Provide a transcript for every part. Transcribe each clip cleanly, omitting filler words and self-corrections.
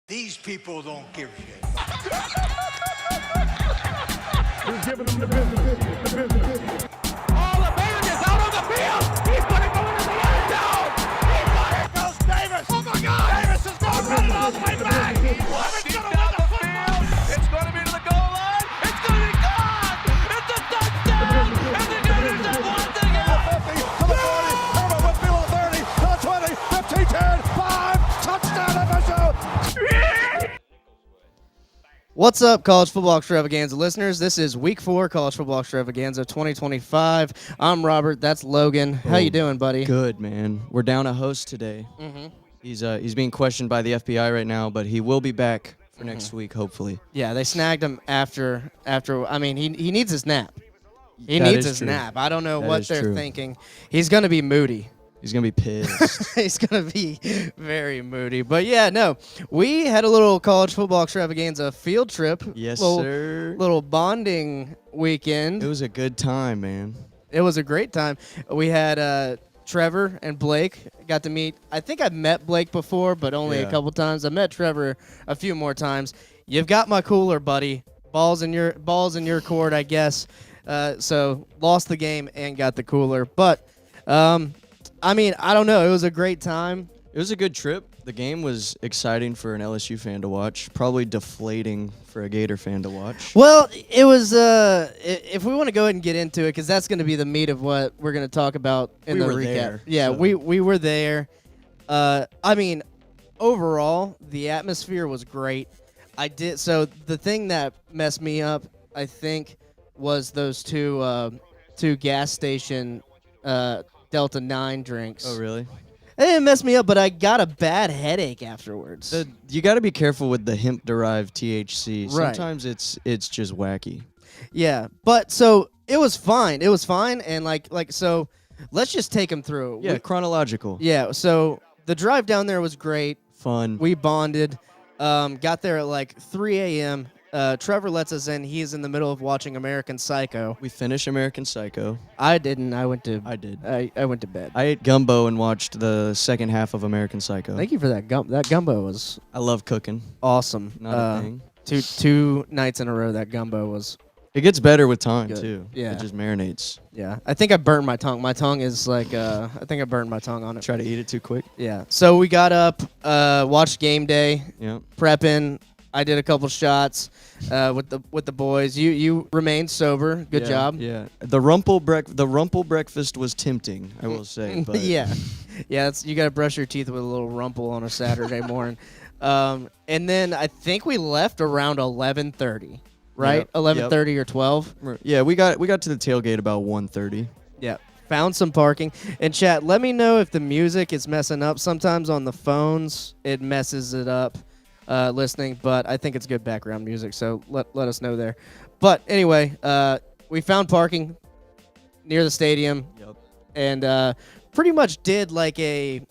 These people don't give a shit. He's giving them the business. All the man is out on the field. He's going to go into the end zone. He got it. Goes Davis. Oh my God. Davis is going to run it all the way back. He's down the field. It's going to be to the goal line. It's going to be gone. It's a touchdown. And the Gators have won the game. 50 to the 40. Herbert Whitfield to the 30, to the 20, 15, 10, 5. Touchdown FSU. What's up, College Football Extravaganza listeners? This is Week 4 College Football Extravaganza 2025. I'm Robert. That's Logan. How you doing, buddy? Good, man. We're down a host today. Mm-hmm. He's being questioned by the FBI right now, but he will be back for next week, hopefully. Yeah, they snagged him after. I mean, he needs his nap. He That needs is his true. nap. I don't know That what is they're true. thinking. He's gonna be moody. He's going to be pissed. He's going to be very moody. But yeah, no, we had a little college football extravaganza field trip. Yes, little, sir. Little bonding weekend. It was a good time, man. It was a great time. We had Trevor and Blake. Got to meet. I think I've met Blake before, but only a Yeah. couple times. I met Trevor a few more times. You've got my cooler, buddy. Balls in your court, I guess. So lost the game and got the cooler. But I mean, I don't know. It was a great time. It was a good trip. The game was exciting for an LSU fan to watch. Probably deflating for a Gator fan to watch. Well, it was. If we want to go ahead and get into it, because that's going to be the meat of what we're going to talk about in We the were recap. there, Yeah, so. we were there. I mean, overall, the atmosphere was great. So the thing that messed me up, I think, was those two gas station Delta 9 drinks. Oh, really? It didn't mess me up, but I got a bad headache afterwards. You got to be careful with the hemp-derived THC. Right. Sometimes it's just wacky. Yeah, but so it was fine. It was fine, and so let's just take them through. Yeah, chronological. Yeah, so the drive down there was great. Fun. We bonded. Got there at like 3 a.m. Trevor lets us in. He's in the middle of watching American Psycho. We finished American Psycho. I didn't. I did. I went to bed. I ate gumbo and watched the second half of American Psycho. Thank you for that That gumbo was I love cooking. awesome. Not a thing. Two nights in a row that gumbo was. It gets better with time, Good. too. Yeah. It just marinates. Yeah, I think I burnt my tongue. My tongue is like. I think I burned my tongue on it. Try to eat it too quick. Yeah. So we got up, watched game day, Yeah. prepping. I did a couple shots with the boys. You remained sober. Good job. Yeah. The rumple breakfast was tempting, I will say. But yeah. You got to brush your teeth with a little rumple on a Saturday morning. And then I think we left around 11:30, right? Yep. 11:30 or 12. Yeah, we got to the tailgate about 1:30. Yeah. Found some parking. And chat, let me know if the music is messing up. Sometimes on the phones it messes it up. Listening, but I think it's good background music, so let us know there. But anyway, we found parking near the stadium, Yep. and pretty much did like a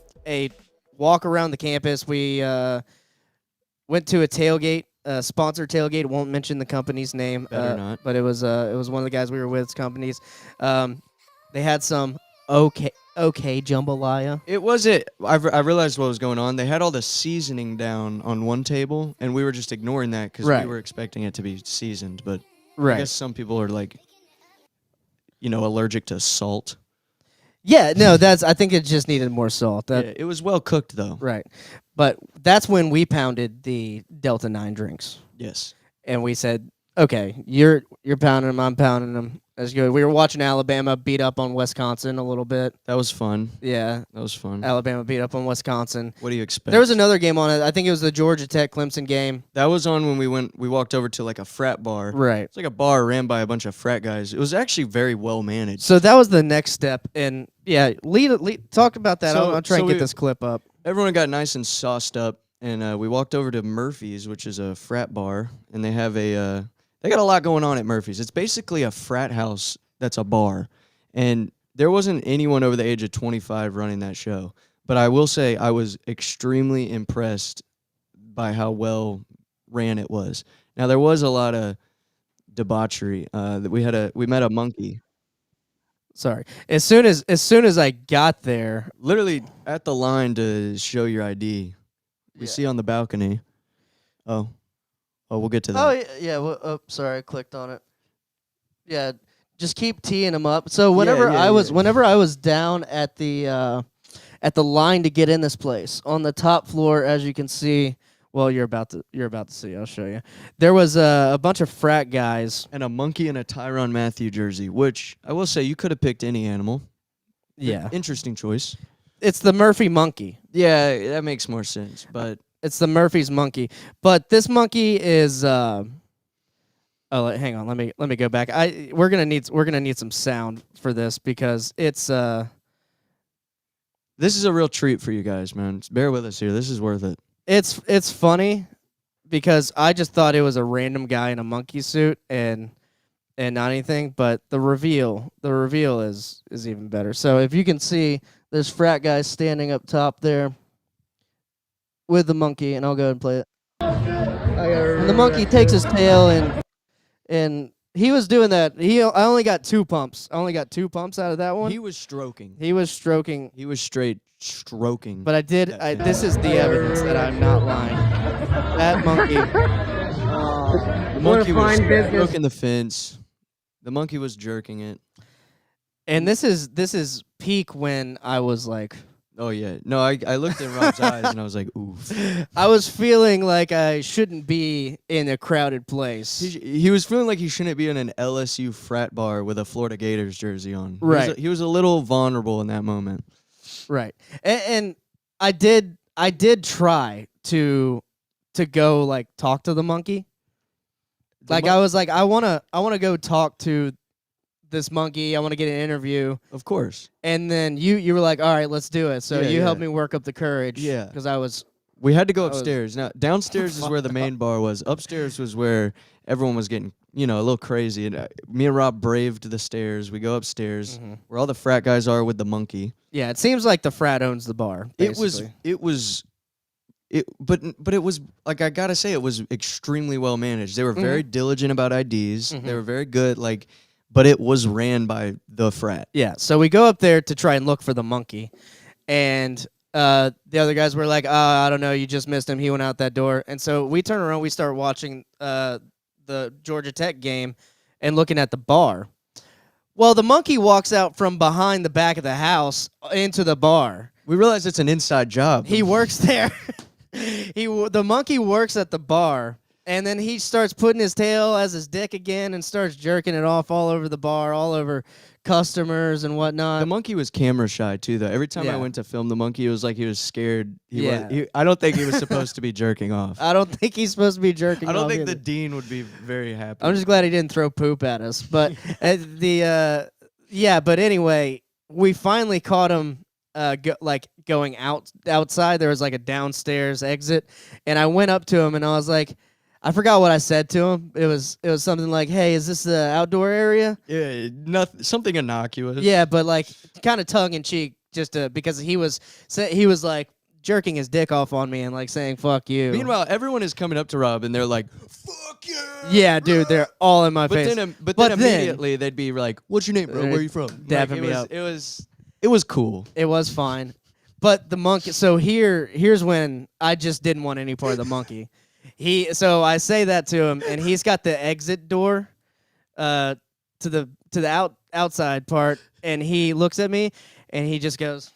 walk around the campus. We went to a tailgate, sponsored tailgate. Won't mention the company's name, Better not. but it was one of the guys we were with. Companies, they had some okay jambalaya. It wasn't. I realized what was going on. They had all the seasoning down on one table, and we were just ignoring that because Right. we were expecting it to be seasoned. But I Right. guess some people are like, allergic to salt. Yeah, no, I think it just needed more salt. Yeah, it was well cooked though. Right. But that's when we pounded the Delta 9 drinks. Yes. And we said, okay, you're pounding them, I'm pounding them. That's good. We were watching Alabama beat up on Wisconsin a little bit. That was fun. Yeah, That was fun. Alabama beat up on Wisconsin. What do you expect? There was another game on it. I think it was the Georgia Tech Clemson game. That was on when we walked over to like a frat bar. Right. It's like a bar ran by a bunch of frat guys. It was actually very well managed. So that was the next step. And yeah, talk about that. So- I'll try so and get we- this clip up. Everyone got nice and sauced up, and we walked over to Murphy's, which is a frat bar, and they have they got a lot going on at Murphy's. It's basically a frat house that's a bar, and there wasn't anyone over the age of 25 running that show. But I will say I was extremely impressed by how well ran it was. Now there was a lot of debauchery. That we met a monkey. Sorry. As soon as I got there, Literally at the line to show your ID. We see on the balcony. Oh, we'll get to that. Oh yeah. Well, oh, sorry, I clicked on it. Yeah, just keep teeing them up. So whenever whenever I was down at the line to get in this place on the top floor, as you can see. Well, you're about to see. I'll show you. There was a bunch of frat guys And a monkey and a Tyrann Mathieu jersey, which I will say you could have picked any animal. Yeah, Interesting choice. it's the Murphy monkey. Yeah, that makes more sense. But It's the Murphy's monkey. But this monkey is. Oh, hang on. Let me go back. We're gonna need some sound for this because it's this is a real treat for you guys, man. Just bear with us here. This is worth it. It's funny because I just thought it was a random guy in a monkey suit and not anything, but the reveal is even better. So if you can see, there's frat guys standing up top there with the monkey, and I'll go ahead and play it. And the monkey takes his tail and he was doing that. I only got 2 pumps. I only got 2 pumps out of that one. He was stroking. He was stroking. He was straight stroking. But this is the evidence that I'm not lying. That monkey. The monkey was stroking the fence. The monkey was jerking it. And this is peak when I was like, Oh yeah. No, I looked in Rob's eyes and I was like, oof. I was feeling like I shouldn't be in a crowded place. He was feeling like he shouldn't be in an LSU frat bar with a Florida Gators jersey on. Right. He was a little vulnerable in that moment. Right. And I did try to go like talk to the monkey. I was like, I wanna go talk to this monkey. I want to get an interview. Of course. And then you were like, all right, let's do it. So you helped me work up the courage. Yeah. Because we had to go upstairs. Now downstairs is where the main bar was. Upstairs was where everyone was getting, a little crazy. And me and Rob braved the stairs. We go upstairs where all the frat guys are with the monkey. Yeah, it seems like the frat owns the bar. Basically. It was like, I gotta say, it was extremely well managed. They were very diligent about IDs. They were very good. But it was ran by the frat. Yeah, so we go up there to try and look for the monkey, and the other guys were like, I don't know, you just missed him. He went out that door. And so we turn around, we start watching the Georgia Tech game and looking at the bar. Well, the monkey walks out from behind the back of the house into the bar. We realize it's an inside job. He works there. The monkey works at the bar. And then he starts putting his tail as his dick again and starts jerking it off all over the bar, all over customers and whatnot. The monkey was camera shy, too, though. Every time I went to film the monkey, it was like he was scared. I don't think he was supposed to be jerking off. I don't think he's supposed to be jerking off. I don't think either. the dean would be very happy. I'm just glad he didn't throw poop at us. But but anyway, we finally caught him going outside. There was like a downstairs exit. And I went up to him and I was like, I forgot what I said to him. It was something like, "Hey, is this the outdoor area?" Yeah, something innocuous. Yeah, but like kind of tongue in cheek, just because he was like jerking his dick off on me and like saying "fuck you." Meanwhile, everyone is coming up to Rob and they're like, "Fuck you!" Yeah, dude, they're all in my face. But then immediately they'd be like, "What's your name, bro? Where are you from?" Dapping me up. It was cool. It was fine, but the monkey. So here's when I just didn't want any part of the monkey. So I say that to him, and he's got the exit door to the outside part, and he looks at me, and he just goes,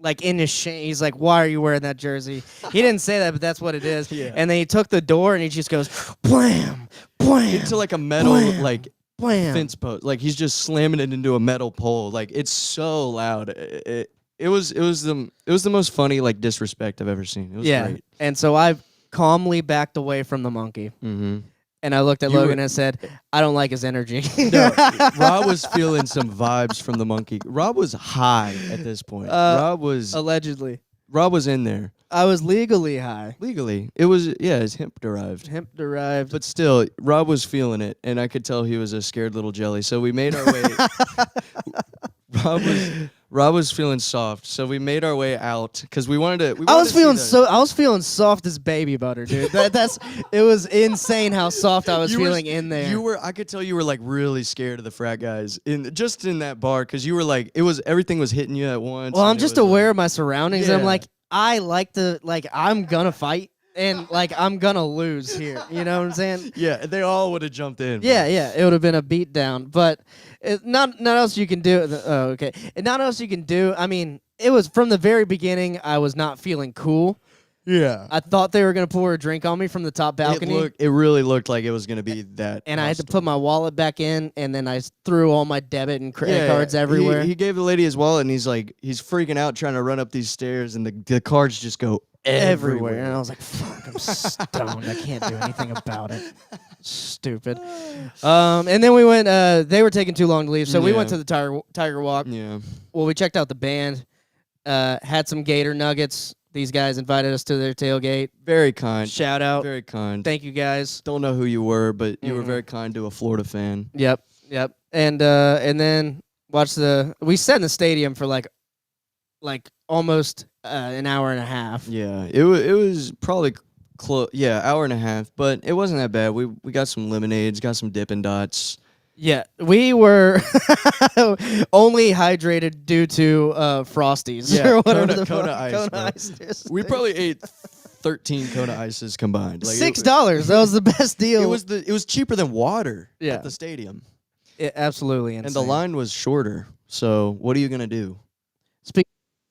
like in his shame. He's like, "Why are you wearing that jersey?" He didn't say that, but that's what it is. Yeah. And then he took the door, and he just goes, "Blam, blam." Into like a metal blam, blam. fence post. Like he's just slamming it into a metal pole. Like it's so loud. It was the most funny like disrespect I've ever seen. It was great. And so I calmly backed away from the monkey. Mm-hmm. And I looked at Logan and said, I don't like his energy. No, Rob was feeling some vibes from the monkey. Rob was high at this point. Allegedly. Rob was in there. I was legally high. Legally. It was, it's hemp derived. Hemp derived. But still, Rob was feeling it, and I could tell he was a scared little jelly. So we made our way. Rob was feeling soft, so we made our way out because we wanted to. I was feeling soft as baby butter, dude. It was insane how soft I was feeling in there. I could tell you were like really scared of the frat guys in that bar because you were like everything was hitting you at once. Well, I'm just aware of my surroundings. Yeah. I'm like, I'm gonna fight. and like I'm gonna lose here. You know what I'm saying? Yeah, they all would have jumped in. Yeah, yeah, it would have been a beatdown, but not else you can do. Oh, okay, and not else you can do. I mean, it was from the very beginning. I was not feeling cool. Yeah. I thought they were gonna pour a drink on me from the top balcony. It really looked like it was gonna be that. And I had to put my wallet back in, and then I threw all my debit and credit cards Yeah, everywhere. He gave the lady his wallet, and he's freaking out trying to run up these stairs, and the cards just go everywhere. And I was like, fuck, I'm stoned. I can't do anything about it. Stupid. And then we went, they were taking too long to leave, so we went to the Tiger Walk. Yeah. Well, we checked out the band, had some Gator Nuggets. These guys invited us to their tailgate. Very kind. Shout out. Very kind. Thank you, guys. Don't know who you were, but you were very kind to a Florida fan. Yep. And then we sat in the stadium for like almost an hour and a half. Yeah, it was probably close. Yeah, hour and a half, but it wasn't that bad. We got some lemonades, got some Dippin' Dots. Yeah, we were only hydrated due to Frosties or whatever the Kona fuck. Ice, Kona bro. Ice is. We probably ate 13 Kona Ices combined. Like, $6. That was the best deal. It was cheaper than water Yeah. at the stadium, Absolutely insane. and the line was shorter. So what are you gonna do?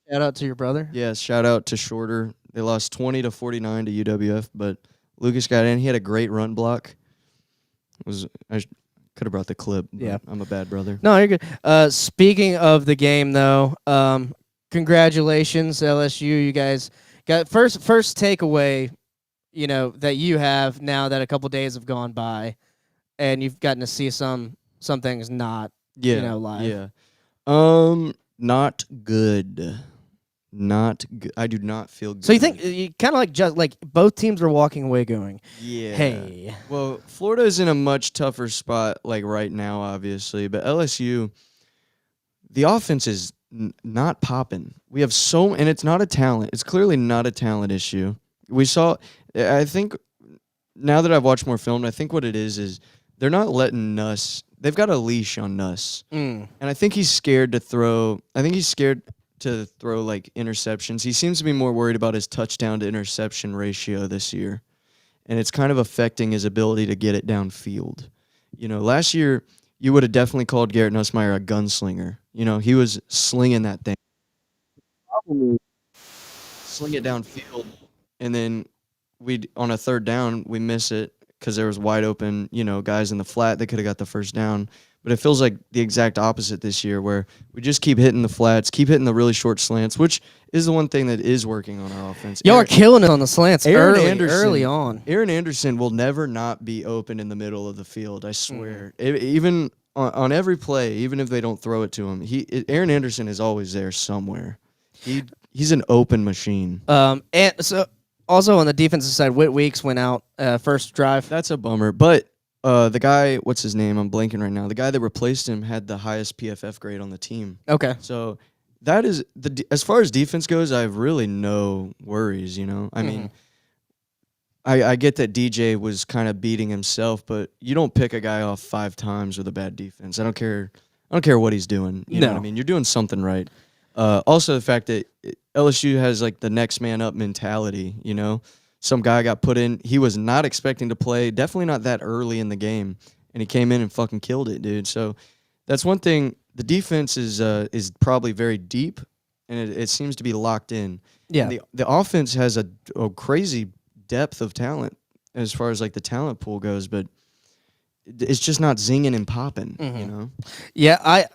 Shout out to your brother. Yes, shout out to Shorter. They lost 20-49 to UWF, but Lucas got in. He had a great run block. I could have brought the clip. But Yeah. I'm a bad brother. No, you're good. Speaking of the game, though, congratulations, LSU. You guys got first takeaway, that you have now that a couple days have gone by, and you've gotten to see some things not, live. Yeah. Not good. Not good. I do not feel good. So you think you kind of just like both teams are walking away going, Yeah. hey. Well, Florida is in a much tougher spot, like right now, obviously. But LSU, the offense is not popping. We have and it's not a talent. It's clearly not a talent issue. I think, now that I've watched more film, I think what it is they're not letting Nuss. They've got a leash on Nuss. And I think he's scared to throw. I think he's scared to throw like interceptions. He seems to be more worried about his touchdown to interception ratio this year. And it's kind of affecting his ability to get it downfield. Last year you would have definitely called Garrett Nussmeier a gunslinger. He was slinging that thing. Sling it downfield, and then on a third down, we miss it because there was wide open, guys in the flat that could have got the first down. But it feels like the exact opposite this year, where we just keep hitting the flats, keep hitting the really short slants, which is the one thing that is working on our offense. Y'all are killing it on the slants early on. Aaron Anderson will never not be open in the middle of the field, I swear. Even on every play, even if they don't throw it to him, Aaron Anderson is always there somewhere. He's an open machine. And so also on the defensive side, Whit Weeks went out first drive. That's a bummer, but the guy, what's his name? I'm blanking right now. The guy that replaced him had the highest PFF grade on the team. Okay. So that is as far as defense goes, I have really no worries. I mean, I get that DJ was kind of beating himself, but you don't pick a guy off 5 times with a bad defense. I don't care what he's doing. You know what I mean? You're doing something right. Also, the fact that LSU has like the next man up mentality. Some guy got put in. He was not expecting to play. Definitely not that early in the game, and he came in and fucking killed it, dude. So that's one thing. The defense is probably very deep, and it seems to be locked in. Yeah. And the offense has a crazy depth of talent as far as like the talent pool goes, but it's just not zinging and popping. Yeah.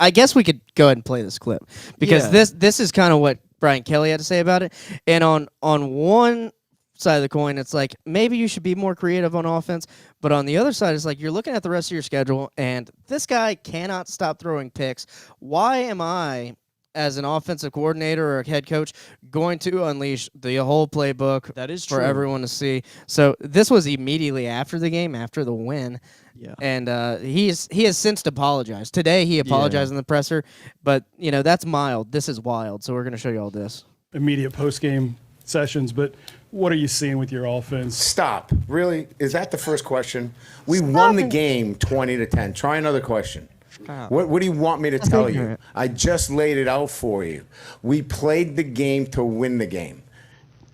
I guess we could go ahead and play this clip because this is kind of what Brian Kelly had to say about it. And on one side of the coin, it's like maybe you should be more creative on offense, but on the other side, it's like you're looking at the rest of your schedule, and this guy cannot stop throwing picks. Why am I, as an offensive coordinator or a head coach, going to unleash the whole playbook That is for true. everyone to see? So this was immediately after the game, after the win. Yeah. And he has since apologized. Today he apologized in the presser, but that's mild. This is wild. So we're going to show you all this. Immediate post-game sessions, but what are you seeing with your offense? Stop. Really? Is that the first question? We won the game 20-10. Try another question. What do you want me to tell you? I just laid it out for you. We played the game to win the game.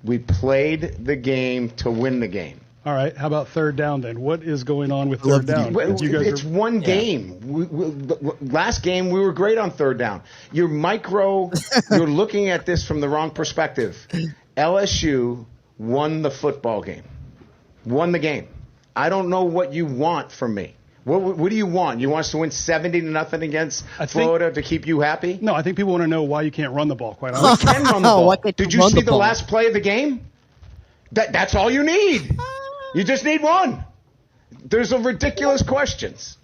We played the game to win the game. All right. How about third down then? What is going on with third down? Well, You guys it's one game. Last game, we were great on third down. You're looking at this from the wrong perspective. LSU won the football game. Won the game. I don't know what you want from me. What do you want? You want us to win 70-0 against Florida to keep you happy? No, I think people want to know why you can't run the ball, quite honestly. We can run the ball. Why can't Did you you run see the the ball? last play of the game? That's all you need. You just need one. There's a ridiculous questions.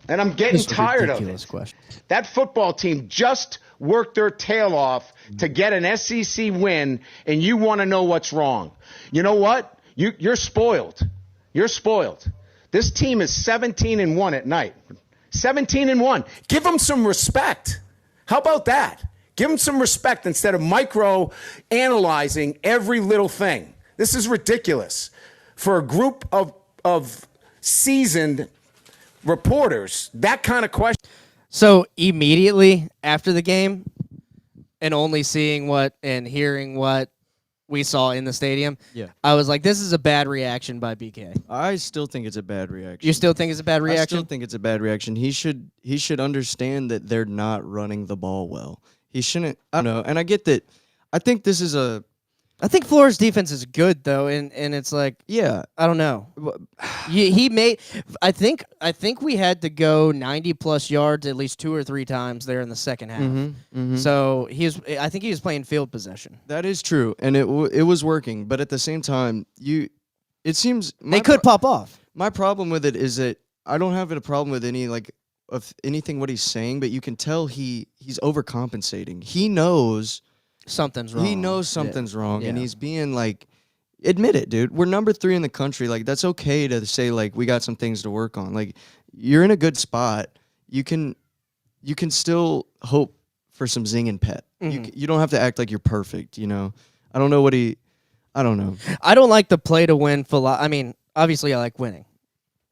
And I'm getting tired of it. Question. That football team just worked their tail off to get an SEC win, and you want to know what's wrong. You know what? You're spoiled. You're spoiled. This team is 17-1 at night. 17-1. Give them some respect. How about that? Give them some respect instead of micro-analyzing every little thing. This is ridiculous. For a group of seasoned reporters, that kind of question. So immediately after the game, and only seeing what and hearing what we saw in the stadium, Yeah. I was like, this is a bad reaction by BK. I still think it's a bad reaction. You still think it's a bad I reaction? still think it's a bad reaction. He should understand that they're not running the ball well. He shouldn't. I don't know. And I get that. I think this is I think Florida's defense is good though, and it's like, yeah. I don't know. He made. I think we had to go 90+ yards at least 2 or 3 times there in the second half. So I think he was playing field possession. That is true, and it was working. But at the same time, it seems They could pop off. My problem with it is that I don't have a problem with of anything what he's saying, but you can tell he's overcompensating. He knows Something's wrong. He knows something's wrong, and Yeah. he's being like, admit it, dude. We're number 3 in the country. Like, that's okay to say, like, we got some things to work on. Like, you're in a good spot. You can still hope for some zing and pep. You don't have to act like you're perfect, you know? I don't know. I don't know. I don't like the play to win I mean, obviously I like winning.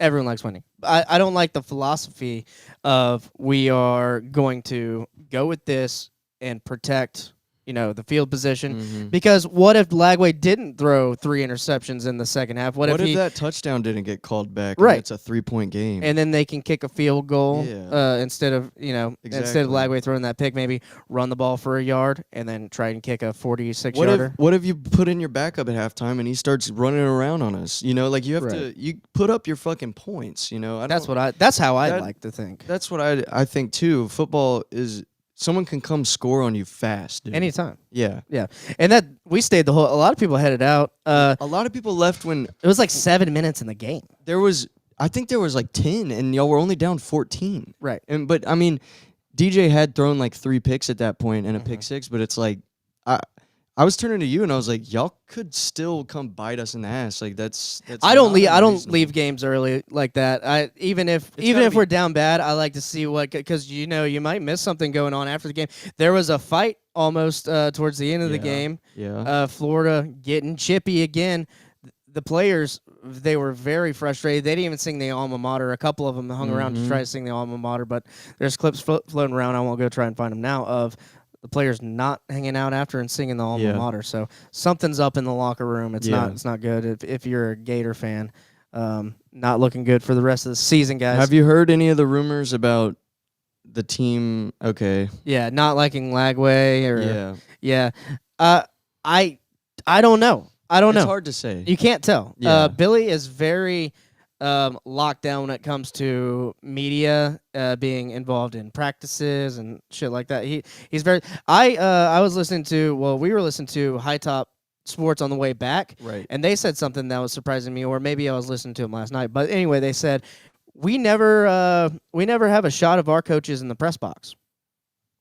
Everyone likes winning. I don't like the philosophy of we are going to go with this and protect, the field position. Because what if Lagway didn't throw 3 interceptions in the second half? What if that touchdown didn't get called back? Right. And it's a 3-point game. and then they can kick a field goal Yeah. instead of Exactly. Lagway throwing that pick, maybe run the ball for a yard and then try and kick a 46 What yarder. if you put in your backup at halftime and he starts running around on us? Like you have Right. you put up your fucking points. That's how I that- like to think. That's what I think too. Football is someone can come score on you fast, dude. Anytime. Yeah. Yeah. And that we stayed a lot of people headed out. A lot of people left when It was like 7 minutes in the game. I think there was like 10 and y'all were only down 14. Right. But I mean, DJ had thrown like 3 picks at that point and a pick 6, but it's like I was turning to you and I was like, y'all could still come bite us in the ass. Like that's I don't not don't unreasonable. leave games early like that. Even if gotta be- we're down bad, I like to see because you might miss something going on after the game. There was a fight almost towards the end of the game. Yeah. Florida getting chippy again. The players, they were very frustrated. They didn't even sing the alma mater. A couple of them hung around to try to sing the alma mater, but there's clips floating around. I won't go try and find them now of the players not hanging out after and singing the alma mater. So something's up in the locker room. It's not good if you're a Gator fan. Not looking good for the rest of the season, guys. Have you heard any of the rumors about the team? Okay. Yeah, not liking Lagway or Yeah. I don't know. I don't It's know. hard to say. You can't tell. Yeah. Billy is very locked down when it comes to media being involved in practices and shit like that. He's very. I was listening to. Well, we were listening to High Top Sports on the way back, Right. and they said something that was surprising me, or maybe I was listening to him last night. But anyway, they said we never have a shot of our coaches in the press box.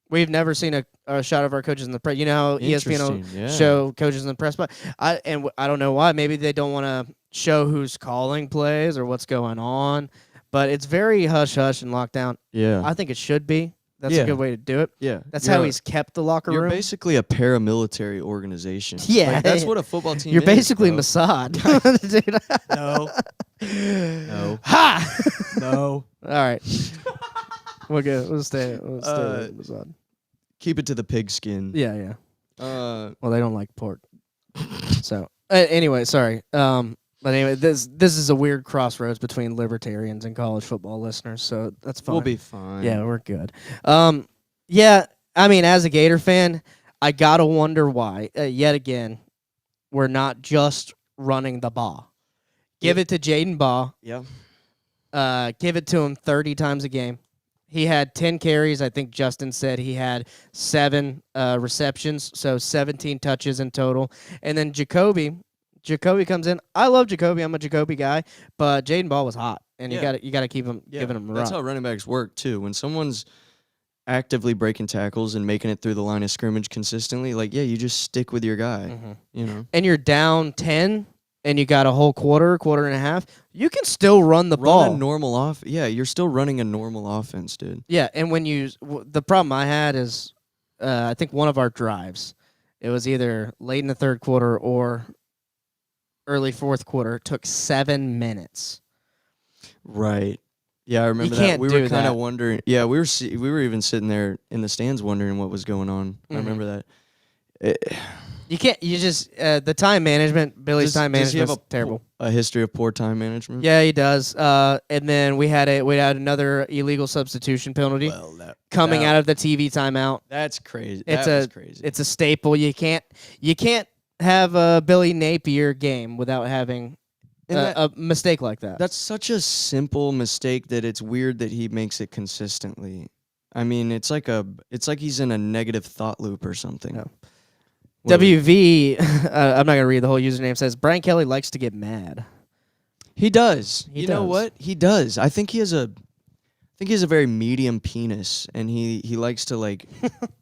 We've never seen a shot of our coaches in the press. You know how ESPN will Interesting, yeah. show coaches in the press box? I don't know why. Maybe they don't want to show who's calling plays or what's going on. But it's very hush-hush and locked down. Yeah. I think it should be. That's Yeah. a good way to do it. Yeah. That's You're how a- he's kept the locker You're room. basically a paramilitary organization. Yeah. Like, that's what a football team You're is. basically bro. Mossad. Dude. No. No. Ha! No. All right. We'll go. We'll stay with Mossad. Keep it to the pigskin. Yeah, yeah. Well, they don't like pork. So anyway, sorry. But anyway, this is a weird crossroads between libertarians and college football listeners, so that's fine. We'll be fine. Yeah, we're good. Yeah, I mean, as a Gator fan, I gotta wonder why. Yet again, we're not just running the ball. Give it to Jaden Baugh. Yeah. Give it to him 30 times a game. He had 10 carries. I think Justin said he had 7 receptions, so 17 touches in total. And then Jacoby comes in. I love Jacoby. I'm a Jacoby guy, but Jaden Ball was hot, and Yeah. you got to keep him giving him a That's run. how running backs work too. When someone's actively breaking tackles and making it through the line of scrimmage consistently, like you just stick with your guy. You know, And you're down 10, and you got a whole quarter and a half. You can still run the run ball. a normal off. Yeah, you're still running a normal offense, dude. Yeah, and when the problem I had is, I think one of our drives, it was either late in the third quarter or early fourth quarter, took 7 minutes. Right. Yeah, I remember that. can't We do were kind that. of wondering. Yeah, we were even sitting there in the stands wondering what was going on. I remember that. You can't. You just the time management. Billy's time Does he management have is terrible. a history of poor time management? Yeah, he does. And then we had another illegal substitution penalty Well, coming out of the TV timeout. That's crazy. It's That was crazy. It's a staple. You can't have a Billy Napier game without having a mistake like that. That's such a simple mistake that it's weird that he makes it consistently. I mean, it's like he's in a negative thought loop or something. No. What do we- WV, I'm not gonna read the whole username. Says Brian Kelly likes to get mad. He does. He You know does. what? He does. I think he has a very medium penis, and he likes to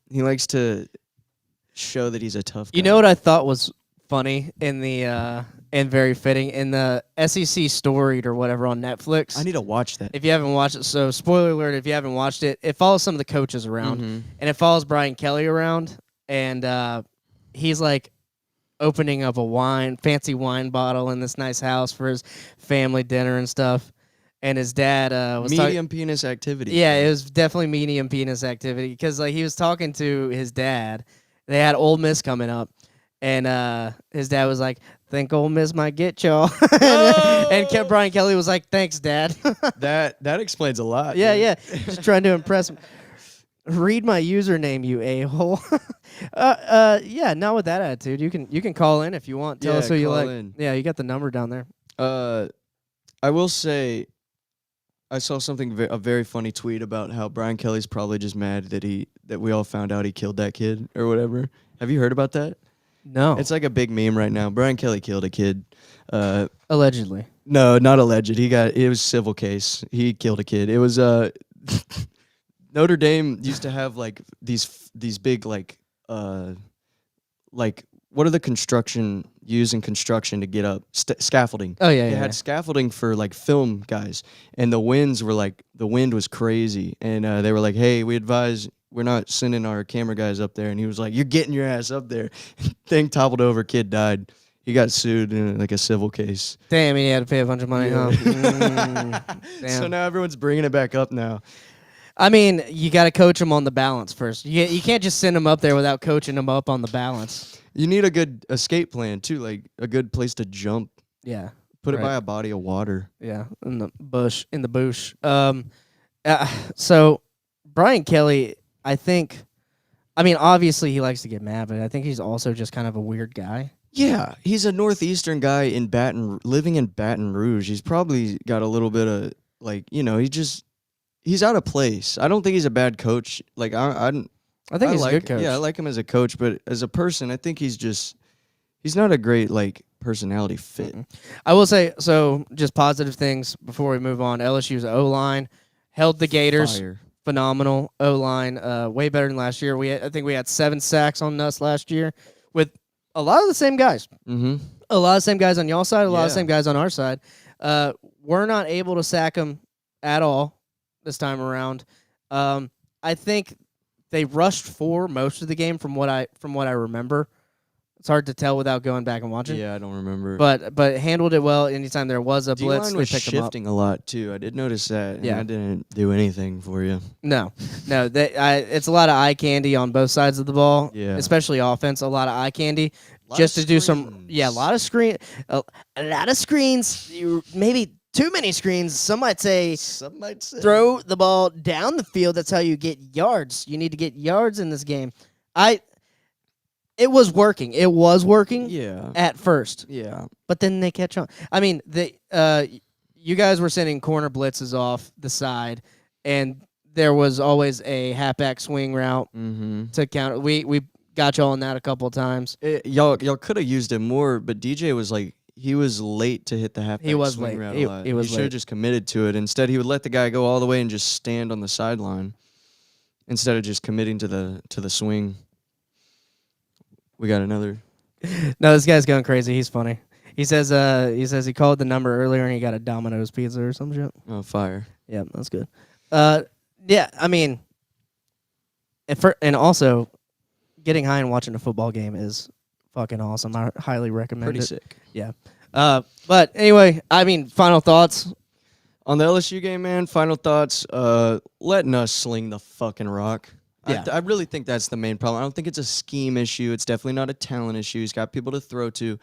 he likes to show that he's a tough guy. You know what I thought was funny in the and very fitting in the SEC Storied or whatever on Netflix. I need to watch that. If you haven't watched it, so spoiler alert, if you haven't watched it, it follows some of the coaches around, Mhm. and it follows Brian Kelly around, and he's like opening up a fancy wine bottle in this nice house for his family dinner and stuff, and his dad was talking. Medium penis activity. Yeah, it was definitely medium penis activity because like he was talking to his dad. They had Ole Miss coming up, and his dad was like, "Think Ole Miss might get y'all," and Brian Kelly was like, "Thanks, Dad." That explains a lot. yeah, dude. yeah, just trying to impress him. Read my username, you a-hole. Yeah, not with that attitude. You can call in if you want. Tell Yeah, us who you call like. in. Yeah, you got the number down there. I will say, I saw something a very funny tweet about how Brian Kelly's probably just mad that we all found out he killed that kid or whatever. Have you heard about that? No, It's like a big meme right now. Brian Kelly killed a kid. allegedly. No, not alleged. It was civil case. He killed a kid. It was Notre Dame used to have like these big like what are the construction used in construction to get up scaffolding. Oh yeah, They yeah. had scaffolding for like film guys, and the wind was crazy, and they were like, "Hey, we advise we're not sending our camera guys up there." And he was like, "You're getting your ass up there." Thing toppled over, kid died. He got sued in like a civil case. Damn, he had to pay a bunch of money, huh? Damn. So now everyone's bringing it back up now. I mean, you got to coach them on the balance first. You can't just send them up there without coaching them up on the balance. You need a good escape plan too, like a good place to jump. Yeah. Put it Right. by a body of water. Yeah, in the bush. So Brian Kelly, I mean, obviously he likes to get mad, but I think he's also just kind of a weird guy. Yeah, he's a northeastern guy living in Baton Rouge. He's probably got a little bit of like, he's out of place. I don't think he's a bad coach. Like I think he's like, a good coach. Yeah, I like him as a coach, but as a person, I think he's not a great like personality fit. I will say, so just positive things before we move on. LSU's O-line held the Gators. Fire. Phenomenal O-line, way better than last year. I think we had 7 sacks on us last year with a lot of the same guys. Mm-hmm. A lot of the same guys on y'all side, a lot of the Yeah. same guys on our side. We're not able to sack them at all this time around. I think they rushed 4 most of the game from what I remember. It's hard to tell without going back and watching. Yeah, I don't remember. But handled it well. Anytime there was a blitz, D-line they was picked them up. shifting a lot too. I did notice that. And Yeah. I didn't do anything for you. No. It's a lot of eye candy on both sides of the ball. Yeah. Especially offense. A lot of eye candy. just to do some, a lot of screens. Maybe too many screens. Some might say throw the ball down the field. That's how you get yards. You need to get yards in this game. It was working. It was working. Yeah. At first. Yeah. But then they catch on. I mean, you guys were sending corner blitzes off the side, and there was always a halfback swing route to counter. We got y'all on that a couple of times. Y'all could have used it more, but DJ was like, he was late to hit the halfback swing route a lot. He should have just committed to it. Instead, he would let the guy go all the way and just stand on the sideline instead of just committing to the swing. We got another. No, this guy's going crazy. He's funny. He says he called the number earlier and he got a Domino's pizza or some shit. Oh, fire. Yeah, that's good. Yeah, I mean, and also, getting high and watching a football game is fucking awesome. I highly recommend it. Pretty sick. Yeah. But anyway, I mean, final thoughts. On the LSU game, man, final thoughts, letting us sling the fucking rock. Yeah. I really think that's the main problem. I don't think it's a scheme issue. It's definitely not a talent issue. He's got people to throw to.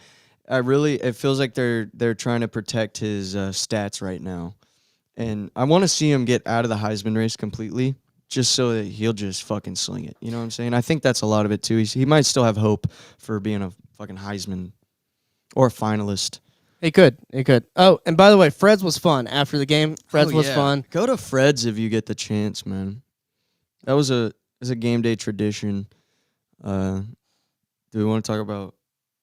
It feels like they're trying to protect his stats right now. And I want to see him get out of the Heisman race completely, just so that he'll just fucking sling it. You know what I'm saying? I think that's a lot of it, too. He might still have hope for being a fucking Heisman or a finalist. He could. Oh, and by the way, Fred's was fun after the game. Fred's was fun. Go to Fred's if you get the chance, man. That was a game day tradition. Do we want to talk about?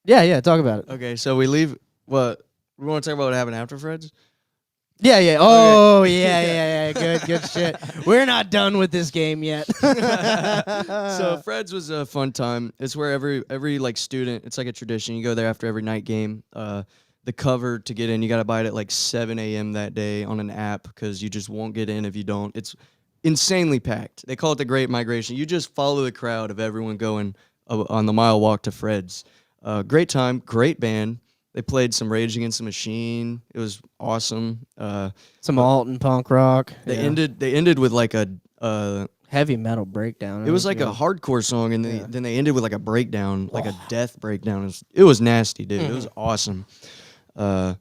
Yeah, talk about it. Okay, so we leave. What we want to talk about? What happened after Fred's? Yeah. Oh, okay. yeah. Good shit. We're not done with this game yet. So Fred's was a fun time. It's where every like student. It's like a tradition. You go there after every night game. The cover to get in, you got to buy it at like 7 a.m. that day on an app because you just won't get in if you don't. It's insanely packed. They call it the Great Migration. You just follow the crowd of everyone going on the mile walk to Fred's. Great time, great band. They played some Rage Against the Machine. It was awesome. Some alt and punk rock. They ended with like a heavy metal breakdown. It was like a hardcore song, and then they ended with like a breakdown, like a death breakdown. It was nasty, dude. It was awesome. Rob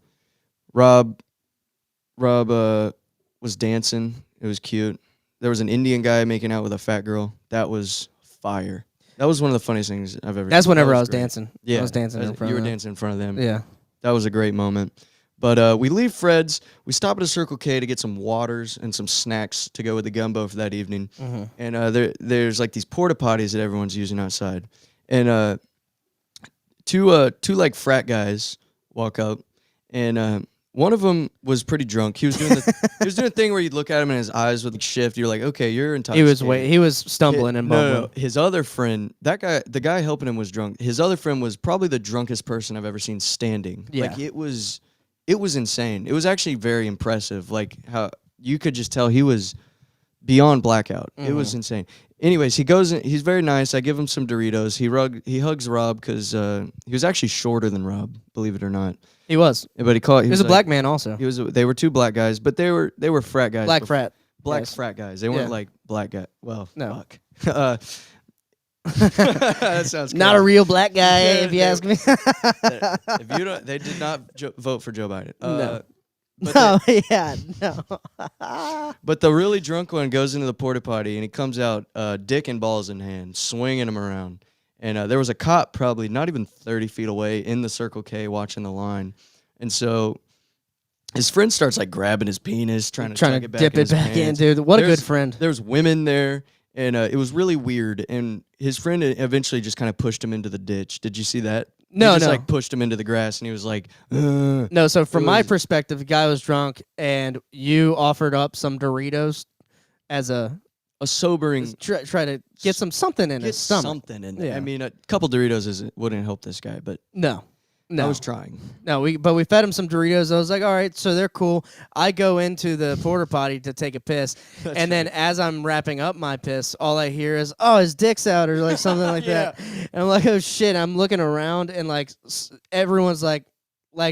was dancing. It was cute. There was an Indian guy making out with a fat girl. That was fire. That was one of the funniest things I've ever. That's seen. whenever That I was great. dancing. Yeah, I was dancing in front. You were of them. dancing in front of them. Yeah, that was a great moment. But we leave Fred's. We stop at a Circle K to get some waters and some snacks to go with the gumbo for that evening. And there's like these porta potties that everyone's using outside. And two like frat guys walk up, and one of them was pretty drunk. He was doing a thing where you'd look at him and his eyes would shift. You're like, okay, you're intoxicated. He was stumbling and bumbling. No, his other friend, the guy helping him was drunk. His other friend was probably the drunkest person I've ever seen standing. Yeah. Like it was insane. It was actually very impressive. Like how you could just tell he was beyond blackout. It was insane. Anyways, he goes in, he's very nice. I give him some Doritos. He hugs Rob because he was actually shorter than Rob, believe it or not. He was. But he was a black man also. They were two black guys, but they were frat guys. Black frat. Frat guys. They weren't Yeah. like black guys. Well, No. fuck. That sounds Not a real black guy, if you ask me. If you don't, they did not vote for Joe Biden. No. But No. But the really drunk one goes into the porta potty and he comes out, dick and balls in hand, swinging them around. And there was a cop probably not even 30 feet away in the Circle K watching the line. And so his friend starts like grabbing his penis, trying to dip it back in, dude. What a good friend. There's women there, and it was really weird. And his friend eventually just kind of pushed him into the ditch. Did you see that? No, he just, no. like pushed him into the grass, and he was like, No, so from my perspective, the guy was drunk, and you offered up some Doritos as a sobering. Try to get something in his stomach. Something in there. Yeah. I mean, a couple Doritos wouldn't help this guy, but No. I was trying. No, we fed him some Doritos. I was like, all right, so they're cool. I go into the porta potty to take a piss, and then as I'm wrapping up my piss, all I hear is, "Oh, his dick's out," or like something like that. And I'm like, "Oh shit!" I'm looking around, and like everyone's like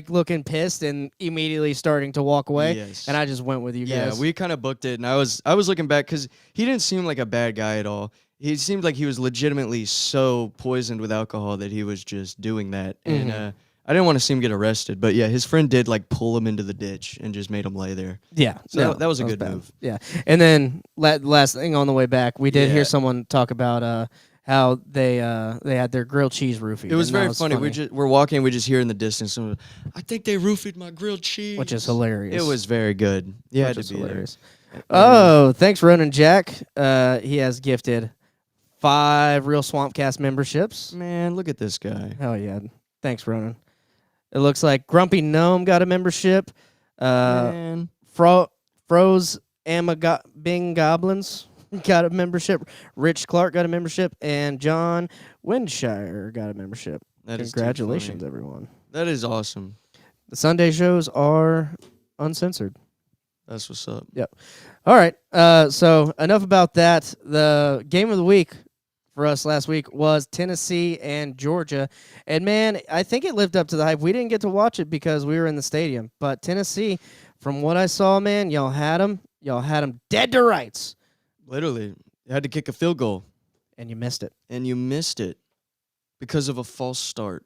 looking pissed and immediately starting to walk away. Yes. And I just went with you guys. Yeah, we kind of booked it, and I was looking back because he didn't seem like a bad guy at all. he seemed like he was legitimately so poisoned with alcohol that he was just doing that. And I didn't want to see him get arrested, but yeah, his friend did like pull him into the ditch and just made him lay there. Yeah, So that was a good bad. move. Yeah, and then last thing on the way back, we did Yeah. hear someone talk about how they had their grilled cheese roofied. It was and that very funny. We're walking, we just hear in the distance, someone, I think they roofied my grilled cheese. which is hilarious. It was very good. You had Which to is be hilarious. there. Oh, thanks, Ronan Jack. He has gifted 5 Real Swampcast memberships. Man, look at this guy. Hell yeah. Thanks, Ronan. It looks like Grumpy Gnome got a membership. Man. Froze Bing Goblins got a membership. Rich Clark got a membership. And John Windshire got a membership. That is too Congratulations, funny. everyone. That is awesome. The Sunday shows are uncensored. That's what's up. Yep. All right. So enough about that. The game of the week for us last week was Tennessee and Georgia. And, man, I think it lived up to the hype. We didn't get to watch it because we were in the stadium. But Tennessee, from what I saw, man, y'all had them. Y'all had them dead to rights. Literally, you had to kick a field goal, And you missed it. and you missed it because of a false start.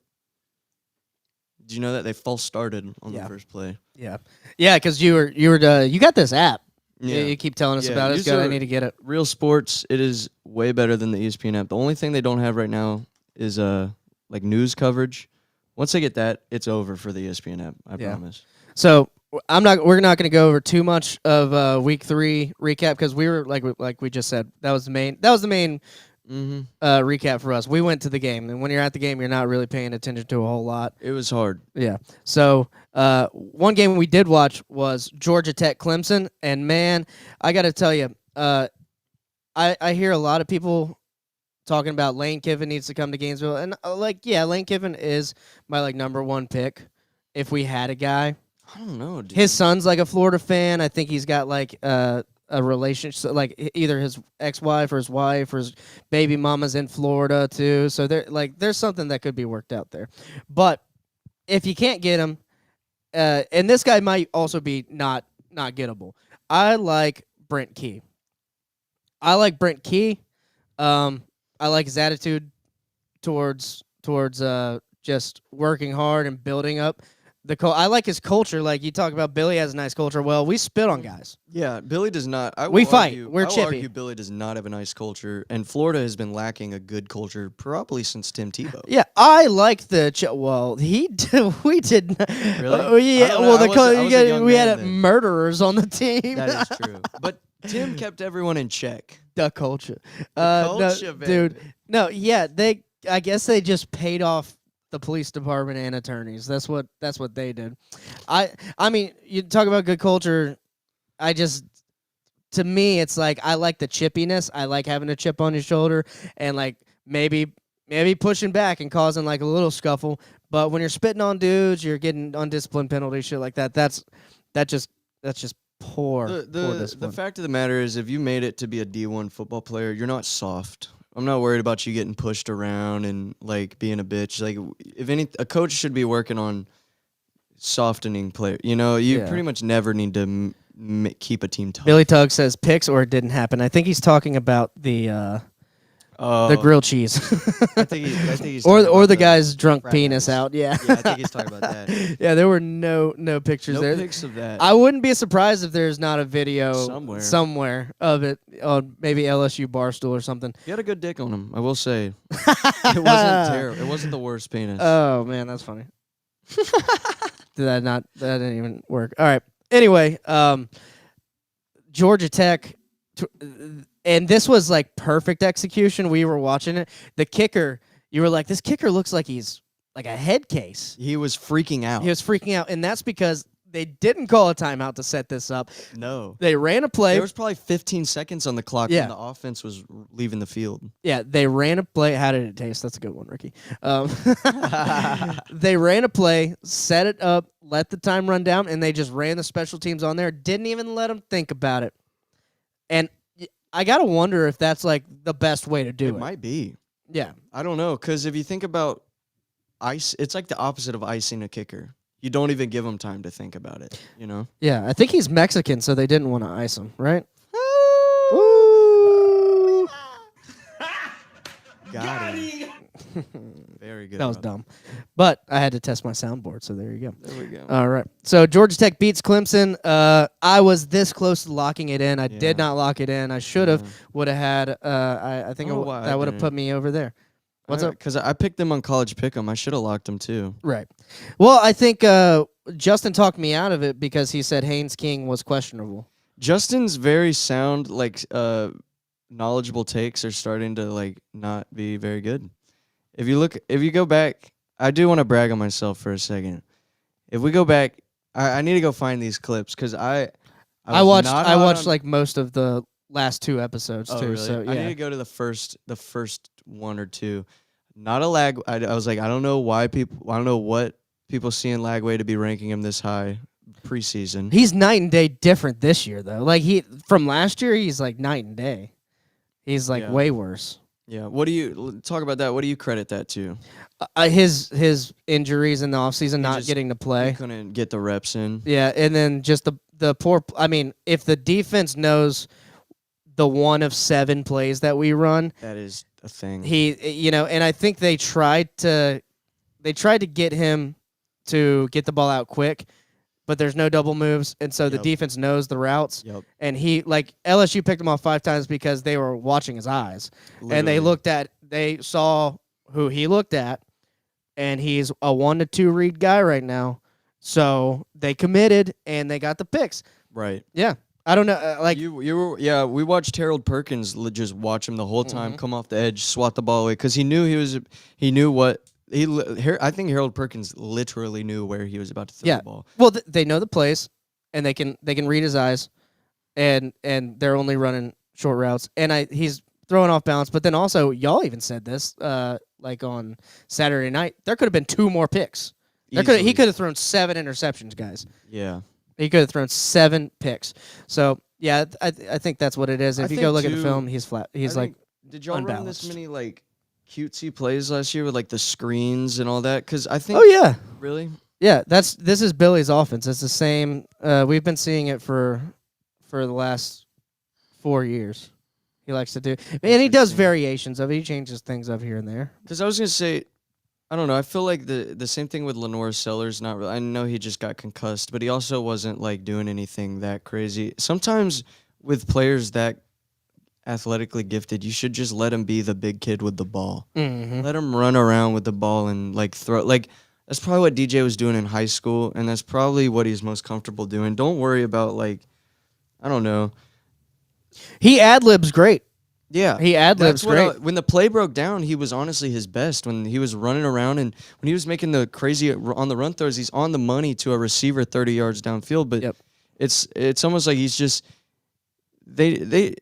Did you know that they false started on Yeah. the first play? Yeah. Yeah, because you got this app. Yeah. You keep telling us Yeah, about it. It's use good. I our- need to get it. Real Sports, it is way better than the ESPN app. The only thing they don't have right now is like news coverage. Once they get that, it's over for the ESPN app. I Yeah. promise. So we're not going to go over too much of week 3 recap because we were like we just said that was the main Mm-hmm. recap for us. We went to the game, and when you're at the game, you're not really paying attention to a whole lot. It was hard. Yeah. So one game we did watch was Georgia Tech Clemson, and man, I got to tell you, I hear a lot of people talking about Lane Kiffin needs to come to Gainesville, and Lane Kiffin is my number 1 pick if we had a guy. I don't know, dude. His son's a Florida fan. I think he's got a relationship, either his ex-wife or his wife or his baby mama's in Florida too. So there's something that could be worked out there. But if you can't get him, and this guy might also be not gettable. I like Brent Key. I like his attitude towards just working hard and building up. I like his culture. Like you talk about, Billy has a nice culture. Well, we spit on guys. Yeah, Billy does not. We fight. Argue, We're I will chippy. argue Billy does not have a nice culture, and Florida has been lacking a good culture probably since Tim Tebow. Yeah, I like the. Well, he did. We did. Not, Really? yeah. I don't Well, know. I was a young we man had then. murderers on the team. That is true. But Tim kept everyone in check. The culture. Culture, no, baby. dude. No, yeah. I guess they just paid off the police department and attorneys. That's what they did. I mean, you talk about good culture. To me, it's like I like the chippiness. I like having a chip on your shoulder and maybe pushing back and causing a little scuffle. But when you're spitting on dudes, you're getting undisciplined penalties, shit like that. That's just poor. Poor The discipline. fact of the matter is, if you made it to be a D1 football player, you're not soft. I'm not worried about you getting pushed around and being a bitch. A coach should be working on softening player. You Yeah. pretty much never need to keep a team tough. Billy Tugg says picks or it didn't happen. I think he's talking about the grilled cheese. I think he's or talking the about guy's drunk frat penis house. out. Yeah. Yeah, I think he's talking about that. Yeah, there were no pictures No there. pics of that. I wouldn't be surprised if there's not a video Somewhere. of it on maybe LSU Barstool or something. He had a good dick on him, I will say. It wasn't terrible. It wasn't the worst penis. Oh man, that's funny. That didn't even work. All right. Anyway, Georgia Tech, and this was perfect execution. We were watching it. The kicker, you were like, this kicker looks like he's like a head case. He was freaking out. He was freaking out, and that's because they didn't call a timeout to set this up. No. They ran a play. There was probably 15 seconds on the clock Yeah. when the offense was leaving the field. Yeah, they ran a play. How did it taste? That's a good one, Ricky. They ran a play, set it up, let the time run down, and they just ran the special teams on there. Didn't even let them think about it. And I got to wonder if that's the best way to do it. It might be. Yeah. I don't know, because if you think about ice, it's like the opposite of icing a kicker. You don't even give him time to think about it, Yeah, I think he's Mexican, so they didn't want to ice him, right? Very good. That was Rob. dumb. But I had to test my soundboard, so there you go. There we go. All right. So Georgia Tech beats Clemson. I was this close to locking it in. I Yeah. did not lock it in. I should have. Would have had. I think I don't know why I that would have didn't. put me over there. What's up? Because I picked them on College Pick'em. I should have locked them too. Right. Well, I think Justin talked me out of it because he said Haynes King was questionable. Justin's very sound, like knowledgeable takes are starting to like not be very good. If you go back, I do want to brag on myself for a second. If we go back, I need to go find these clips because I watched like most of the last 2 episodes Oh, too. really? So yeah. I need to go to the first one or two. Not a lag. I was like, I don't know what people see in Lagway to be ranking him this high preseason. He's night and day different this year though. Like from last year, he's like night and day. He's like Yeah. way worse. Yeah. What do you talk about that? What do you credit that to? His injuries in the offseason, not just- getting to He play. couldn't get the reps in. Yeah, and then just the poor. I mean, if the defense knows the 1 of 7 plays that we run, That is a thing. and I think they tried to get him to get the ball out quick, but there's no double moves, and so the Yep. defense knows the routes. Yep. And LSU picked him off 5 times because they were watching his eyes, and Literally. they saw who he looked at, and he's a 1 to 2 read guy right now. So they committed and they got the picks. Right. Yeah, I don't know. We watched Harold Perkins just watch him the whole time, come off the edge, swat the ball away because he knew what. I think Harold Perkins literally knew where he was about to throw Yeah. the ball. Well, they know the plays, and they can read his eyes, and they're only running short routes, and he's throwing off balance. But then also, y'all even said this, like on Saturday night, there could have been 2 more picks. He Easily. could have thrown 7 interceptions, guys. Yeah. He could have thrown 7 picks. So yeah, I think that's what it is. If I you go think, look at the too, film, he's flat. He's like did y'all run this unbalanced. many like cutesy plays last year with like the screens and all that? Because I think. oh yeah. Really? Yeah, this is Billy's offense. It's the same. We've been seeing it for the last 4 years. He likes to do, and he does Interesting. variations of it. He changes things up here and there. Because I was gonna say, I don't know. I feel like the same thing with Lenore Sellers. Not really. I know he just got concussed, but he also wasn't like doing anything that crazy. Sometimes with players that athletically gifted, you should just let him be the big kid with the ball. Mm-hmm. Let him run around with the ball and like throw. Like that's probably what DJ was doing in high school, and that's probably what he's most comfortable doing. Don't worry about like, I don't know. He ad libs great. Yeah, He ad-libs That's what great. when the play broke down, he was honestly his best when he was running around and when he was making the crazy on the run throws. He's on the money to a receiver 30 yards downfield, but Yep. it's almost like he's just they'd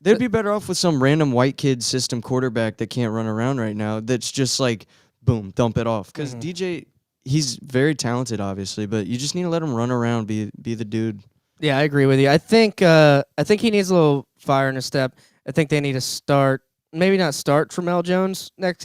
be better off with some random white kid system quarterback that can't run around right now. That's just like boom, dump it off because DJ. He's very talented, obviously, but you just need to let him run around, be the dude. Yeah, I agree with you. I think he needs a little fire in his step. I think they need to start, maybe not start Tramel Jones next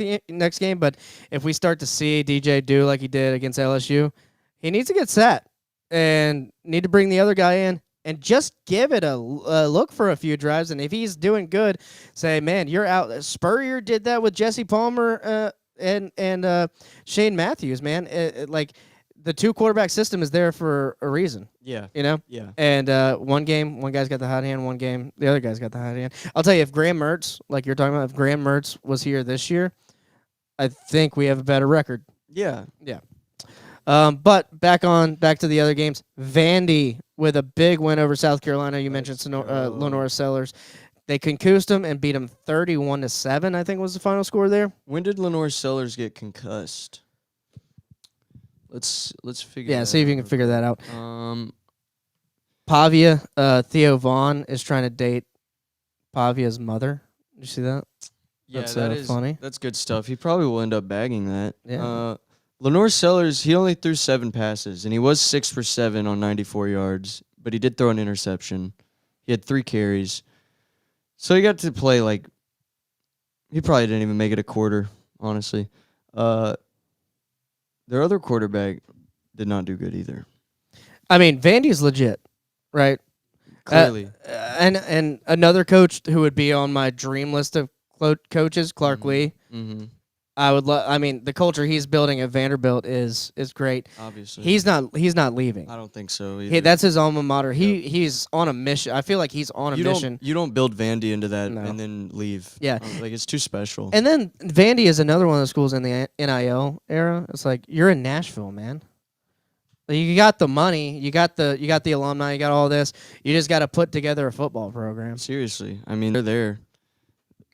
game, but if we start to see DJ do like he did against LSU, he needs to get set and need to bring the other guy in and just give it a look for a few drives. And if he's doing good, say, man, you're out. Spurrier did that with Jesse Palmer and Shane Matthews, man. Like the 2 quarterback system is there for a reason. Yeah, You know? yeah. And one game, one guy's got the hot hand, one game, the other guy's got the hot hand. I'll tell you, if Graham Mertz, like you're talking about, if Graham Mertz was here this year, I think we have a better record. Yeah. Yeah. But back to the other games. Vandy with a big win over South Carolina. You mentioned Lenora Sellers. They concussed them and beat them 31-7, I think was the final score there. When did Lenore Sellers get concussed? Let's figure. Yeah, that see if you out. can figure that out. Pavia. Pavia, Theo Vaughn is trying to date Pavia's mother. Did you see that? Yeah, That's, that is funny. That's good stuff. He probably will end up bagging that. Yeah. Lenore Sellers, he only threw 7 passes, and he was 6 for 7 on 94 yards, but he did throw an interception. He had 3 carries. So he got to play like he probably didn't even make it a quarter, honestly. Their other quarterback did not do good either. I mean, Vandy's legit, right? Clearly. And another coach who would be on my dream list of coaches, Clark Lee. Mm-hmm. I would love. I mean, the culture he's building at Vanderbilt is great. Obviously, He's not leaving. I don't think so either. That's his alma mater. He's on a mission. I feel like he's on a mission. You don't build Vandy into that No. and then leave. Yeah. Like it's too special. And then Vandy is another one of the schools in the NIL era. It's like you're in Nashville, man. Like, you got the money, you got the alumni, you got all this. You just got to put together a football program. Seriously, I mean they're there,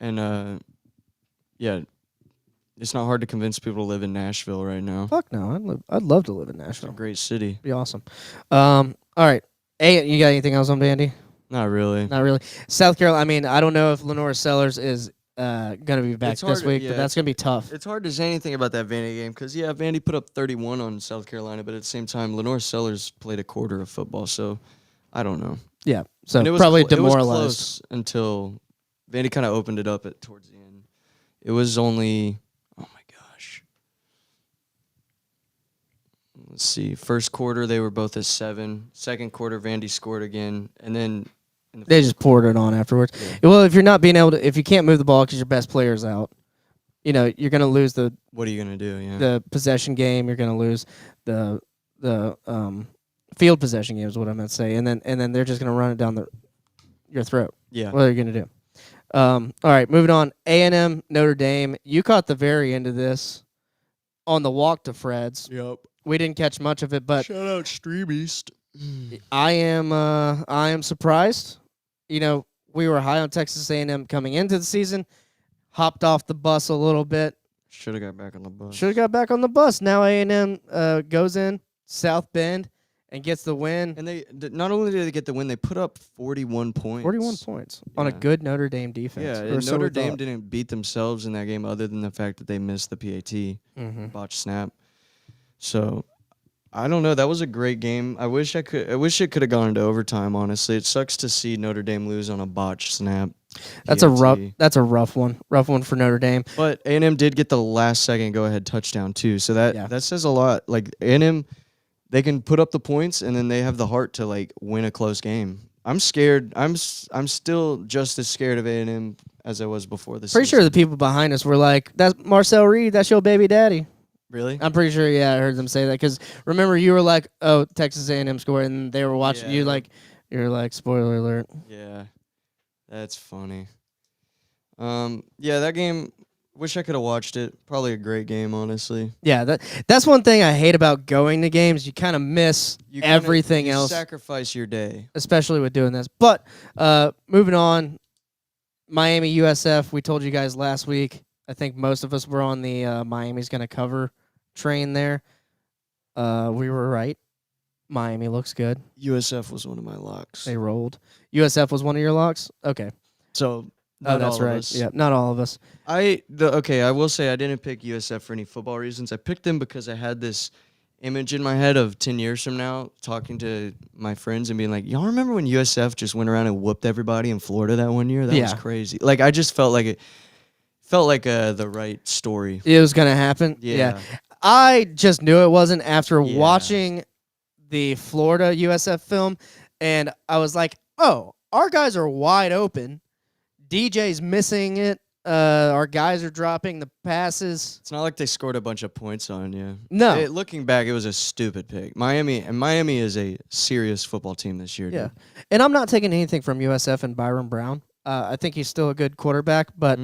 and yeah, it's not hard to convince people to live in Nashville right now. Fuck no, I'd love to live in It's a Nashville. great city. Be awesome. All right. Hey, you got anything else on Vandy? Not really. Not really. South Carolina. I mean, I don't know if Lenore Sellers is gonna be back It's hard this to- week, yeah, but that's gonna be tough. It's hard to say anything about that Vandy game because Vandy put up 31 on South Carolina, but at the same time, Lenore Sellers played a quarter of football, so I don't know. Yeah. So And it was probably It was demoralized. close until Vandy kind of opened it up towards the end. It was only, oh my gosh. Let's see. First quarter, they were both at 7. Second quarter, Vandy scored again, and then in the They just poured it on afterwards. Well, if you're not being able to, if you can't move the ball because your best player's out, you're gonna lose the what are you gonna do? Yeah. the possession game. You're gonna lose the field possession game is what I meant to say, and then they're just gonna run it down your throat. Yeah. What are you gonna do? All right, moving on. A&M Notre Dame. You caught the very end of this on the walk to Fred's. Yep. We didn't catch much of it, but Shout out Stream East. I am surprised. We were high on Texas A&M coming into the season. Hopped off the bus a little bit. Should have got back on the bus. Should have got back on the bus. Now A&M goes in South Bend and gets the win. And not only did they get the win, they put up 41 points. 41 points on a Yeah. good Notre Dame defense. Yeah, Or and so Notre we Dame thought. didn't beat themselves in that game other than the fact that they missed the PAT, Mhm. botched snap. So, I don't know. That was a great game. I wish it could have gone into overtime, honestly. It sucks to see Notre Dame lose on a botched snap. That's a PAT. rough one. Rough one for Notre Dame. But A&M did get the last second go-ahead touchdown, too. So that says a lot. Like, A&M, they can put up the points, and then they have the heart to, like, win a close game. I'm scared. I'm still just as scared of A&M as I was before this Pretty season. sure the people behind us were like, "That's Marcel Reed. That's your baby daddy." Really? I'm pretty sure. Yeah, I heard them say that because remember you were like, "Oh, Texas A&M scored," and they were watching you Yeah. like, you're like, "Spoiler alert." Yeah, that's funny. Yeah, that game. Wish I could have watched it. Probably a great game, honestly. Yeah, that's one thing I hate about going to games. You kind of miss You kinda- everything you else, Sacrifice your day. especially with doing this. But moving on, Miami USF. We told you guys last week. I think most of us were on the Miami's going to cover train there. We were right. Miami looks good. USF was one of my locks. They rolled. USF was one of your locks? Okay. So Oh, that's right. Yeah, not all of us. I will say I didn't pick USF for any football reasons. I picked them because I had this image in my head of 10 years from now talking to my friends and being like, y'all remember when USF just went around and whooped everybody in Florida that one year? That was Yeah. crazy. Like, I just felt like the right story. It was going to happen? Yeah. I just knew it wasn't after Yeah. watching the Florida USF film, and I was like, oh, our guys are wide open. DJ's missing it. Our guys are dropping the passes. It's not like they scored a bunch of points on you. No. Looking back, it was a stupid pick. Miami is a serious football team this year. Yeah. Dude. And I'm not taking anything from USF and Byron Brown. I think he's still a good quarterback, but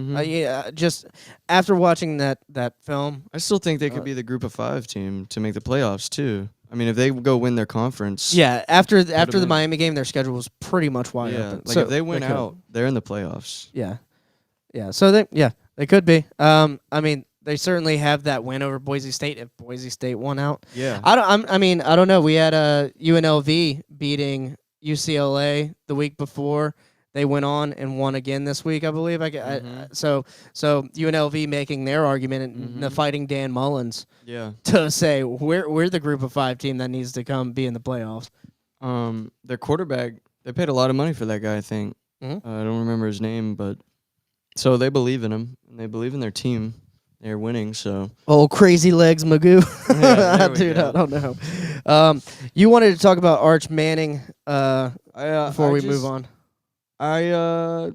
just after watching that film, I still think they could be the Group of 5 team to make the playoffs too. I mean, if they go win their conference, yeah, after the been- Miami game, their schedule was pretty much wide yeah. open. Like So if they win could. out, they're in the playoffs. Yeah. Yeah. So they could be. I mean, they certainly have that win over Boise State if Boise State won out. Yeah. I don't know. We had UNLV beating UCLA the week before. They went on and won again this week, I believe. So UNLV making their argument and the fighting Dan Mullins Yeah. to say we're the Group of 5 team that needs to come be in the playoffs. Their quarterback, they paid a lot of money for that guy. I think Mhm. I don't remember his name, but so they believe in him and they believe in their team. They're winning, so Oh, crazy legs, Magoo. Yeah, there we Dude, go. I don't know. You wanted to talk about Arch Manning before we move on. I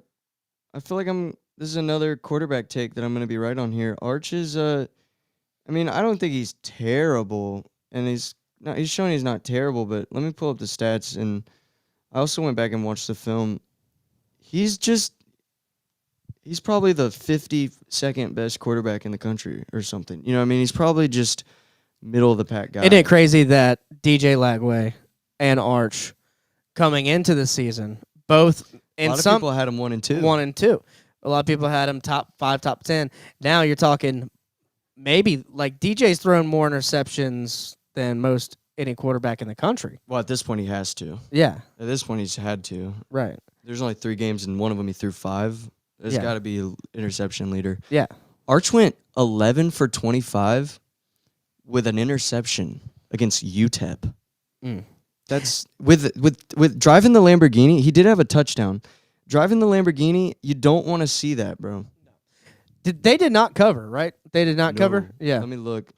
feel like I'm this is another quarterback take that I'm going to be right on here. Arch is, I mean, I don't think he's terrible, and he's showing he's not terrible. But let me pull up the stats, and I also went back and watched the film. He's probably the 52nd best quarterback in the country or something. You know what I mean? He's probably just middle of the pack guy. Isn't it crazy that DJ Lagway and Arch coming into the season, both in a lot of some people had him 1 and 2. 1 and 2. A lot of people had him top 5, top 10. Now you're talking maybe like DJ's thrown more interceptions than most any quarterback in the country. Well, at this point, he has to. Yeah, At this point, he's had to. right. There's only 3 games, and one of them he threw 5. There's Yeah. got to be an interception leader. Yeah. Arch went 11 for 25 with an interception against UTEP. Mm. That's with driving the Lamborghini. He did have a touchdown. Driving the Lamborghini, you don't want to see that, bro. They did not cover, right? They did not cover? No. Yeah. Let me look.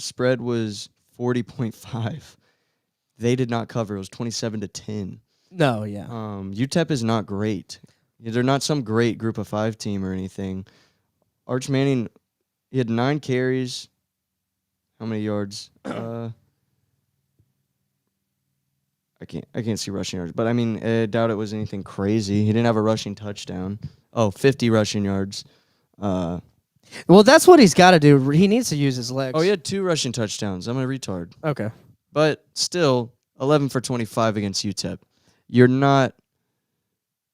Spread was 40.5. They did not cover. It was 27-10. No, yeah. UTEP is not great. They're not some great group of 5 team or anything. Arch Manning, he had 9 carries. How many yards? I can't see rushing yards, but I mean, I doubt it was anything crazy. He didn't have a rushing touchdown. 50 rushing yards. Well, that's what he's got to do. He needs to use his legs. He had 2 rushing touchdowns. I'm a retard. Okay. But still, 11 for 25 against UTEP. You're not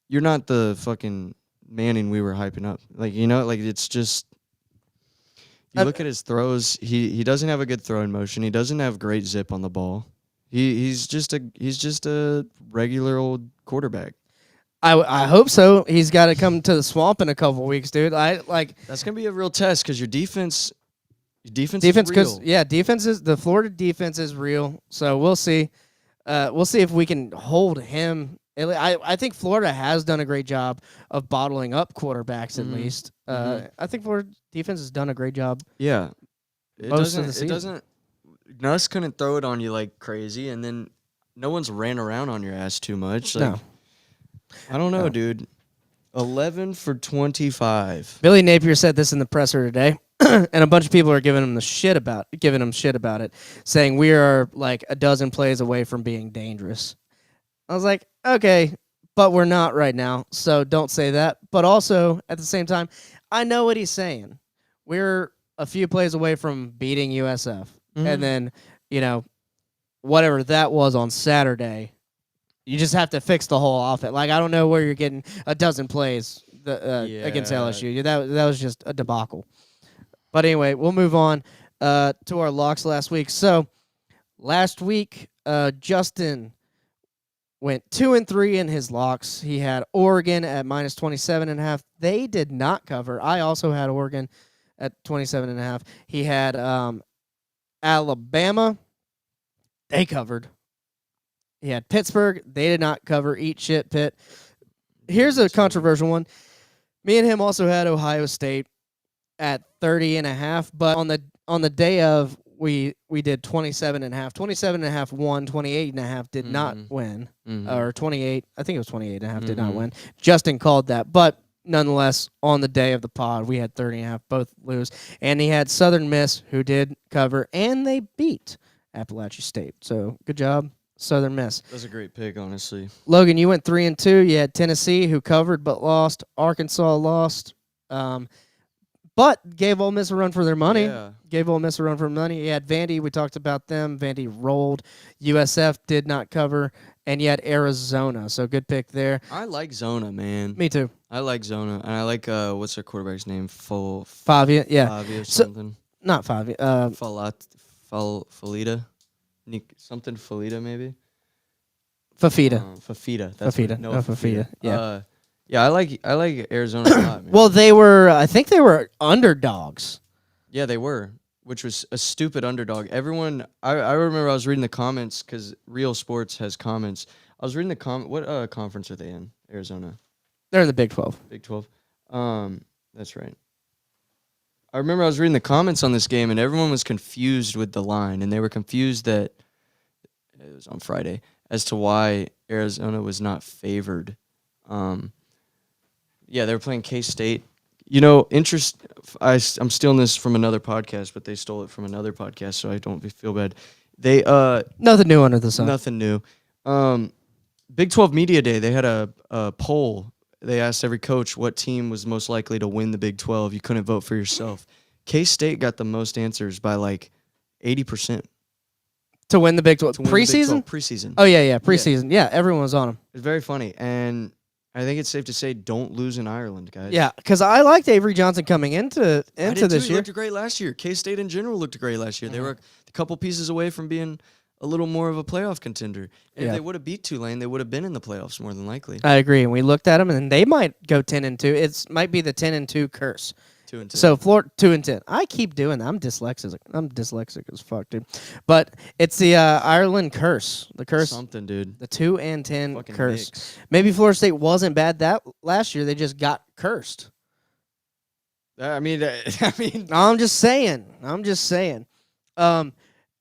the fucking Manning we were hyping up. Like, you know, like it's just you look at his throws, he doesn't have a good throwing motion. He doesn't have great zip on the ball. He's just a regular old quarterback. I hope so. He's got to come to the swamp in a couple weeks, dude. That's gonna be a real test because your defense is because real. the Florida defense is real. So we'll see. We'll see if we can hold him. I think Florida has done a great job of bottling up quarterbacks at least. I think Florida defense has done a great job. Yeah. Most of the season. Nuss couldn't throw it on you like crazy, and then no one's ran around on your ass too much. Like, No. I don't know, dude. 11 for 25. Billy Napier said this in the presser today, and a bunch of people are giving him shit about it, saying we are like a dozen plays away from being dangerous. I was like, okay, but we're not right now, so don't say that. But also, at the same time, I know what he's saying. We're a few plays away from beating USF. And then, whatever that was on Saturday, you just have to fix the whole offense. Like, I don't know where you're getting a dozen plays against LSU. That was just a debacle. But anyway, we'll move on to our locks last week. So, last week, Justin went 2-3 in his locks. He had Oregon at minus 27.5. They did not cover. I also had Oregon at 27.5. He had Alabama. They covered. He had Pittsburgh. They did not cover. Eat shit, Pitt. Here's a controversial one. Me and him also had Ohio State at 30.5, but on the day of, we did 27.5. 27.5 won. 28.5 did not win. Or 28. I think it was 28.5 did not win. Justin called that, but nonetheless, on the day of the pod, we had 30.5, both lose. And he had Southern Miss, who did cover, and they beat Appalachia State. So, good job, Southern Miss. That's a great pick, honestly. Logan, you went 3-2. You had Tennessee, who covered but lost. Arkansas lost. But gave Ole Miss a run for their money. Yeah. Gave Ole Miss a run for money. You had Vandy. We talked about them. Vandy rolled. USF did not cover. And you had Arizona. So good pick there. I like Zona, man. Me too. I like Zona. And I like, what's their quarterback's name? Favia, yeah. Favia or So- something. Not Favia. Falita? Something Falita, maybe? Fafita. Fafita. Fafita. No, Fafita. Yeah. Yeah, I like Arizona a lot, man. Well, I think they were underdogs. Yeah, they were, which was a stupid underdog. Everyone, I remember I was reading the comments because Real Sports has comments. I was reading the what conference are they in? Arizona, They're in the Big 12. Big 12. That's right. I remember I was reading the comments on this game, and everyone was confused with the line, and they were confused that it was on Friday as to why Arizona was not favored. Yeah, they were playing K-State, I'm stealing this from another podcast, but they stole it from another podcast, so I don't feel bad. They Nothing new under the sun. nothing new. Big 12 Media Day, they had a poll. They asked every coach what team was most likely to win the Big 12. You couldn't vote for yourself. K-State got the most answers by like 80%. To win the Big 12. To win the Big Preseason? 12. Preseason. Oh, yeah, preseason. Yeah, everyone was on them. It's very funny, and I think it's safe to say don't lose in Ireland, guys. Yeah, because I liked Avery Johnson coming into I did this too. He year. looked great last year. K-State in general looked great last year. They were a couple pieces away from being a little more of a playoff contender. And if they would have beat Tulane, they would have been in the playoffs more than likely. I agree, and we looked at them, and they might go 10-2. It might be the 10-2 curse. 2-2. So Florida 2-10. I keep doing that. I'm dyslexic as fuck, dude. But it's the Ireland curse. The curse. Something, dude. The 2-10 Fucking curse. mix. Maybe Florida State wasn't bad that last year. They just got cursed. I mean, I'm just saying.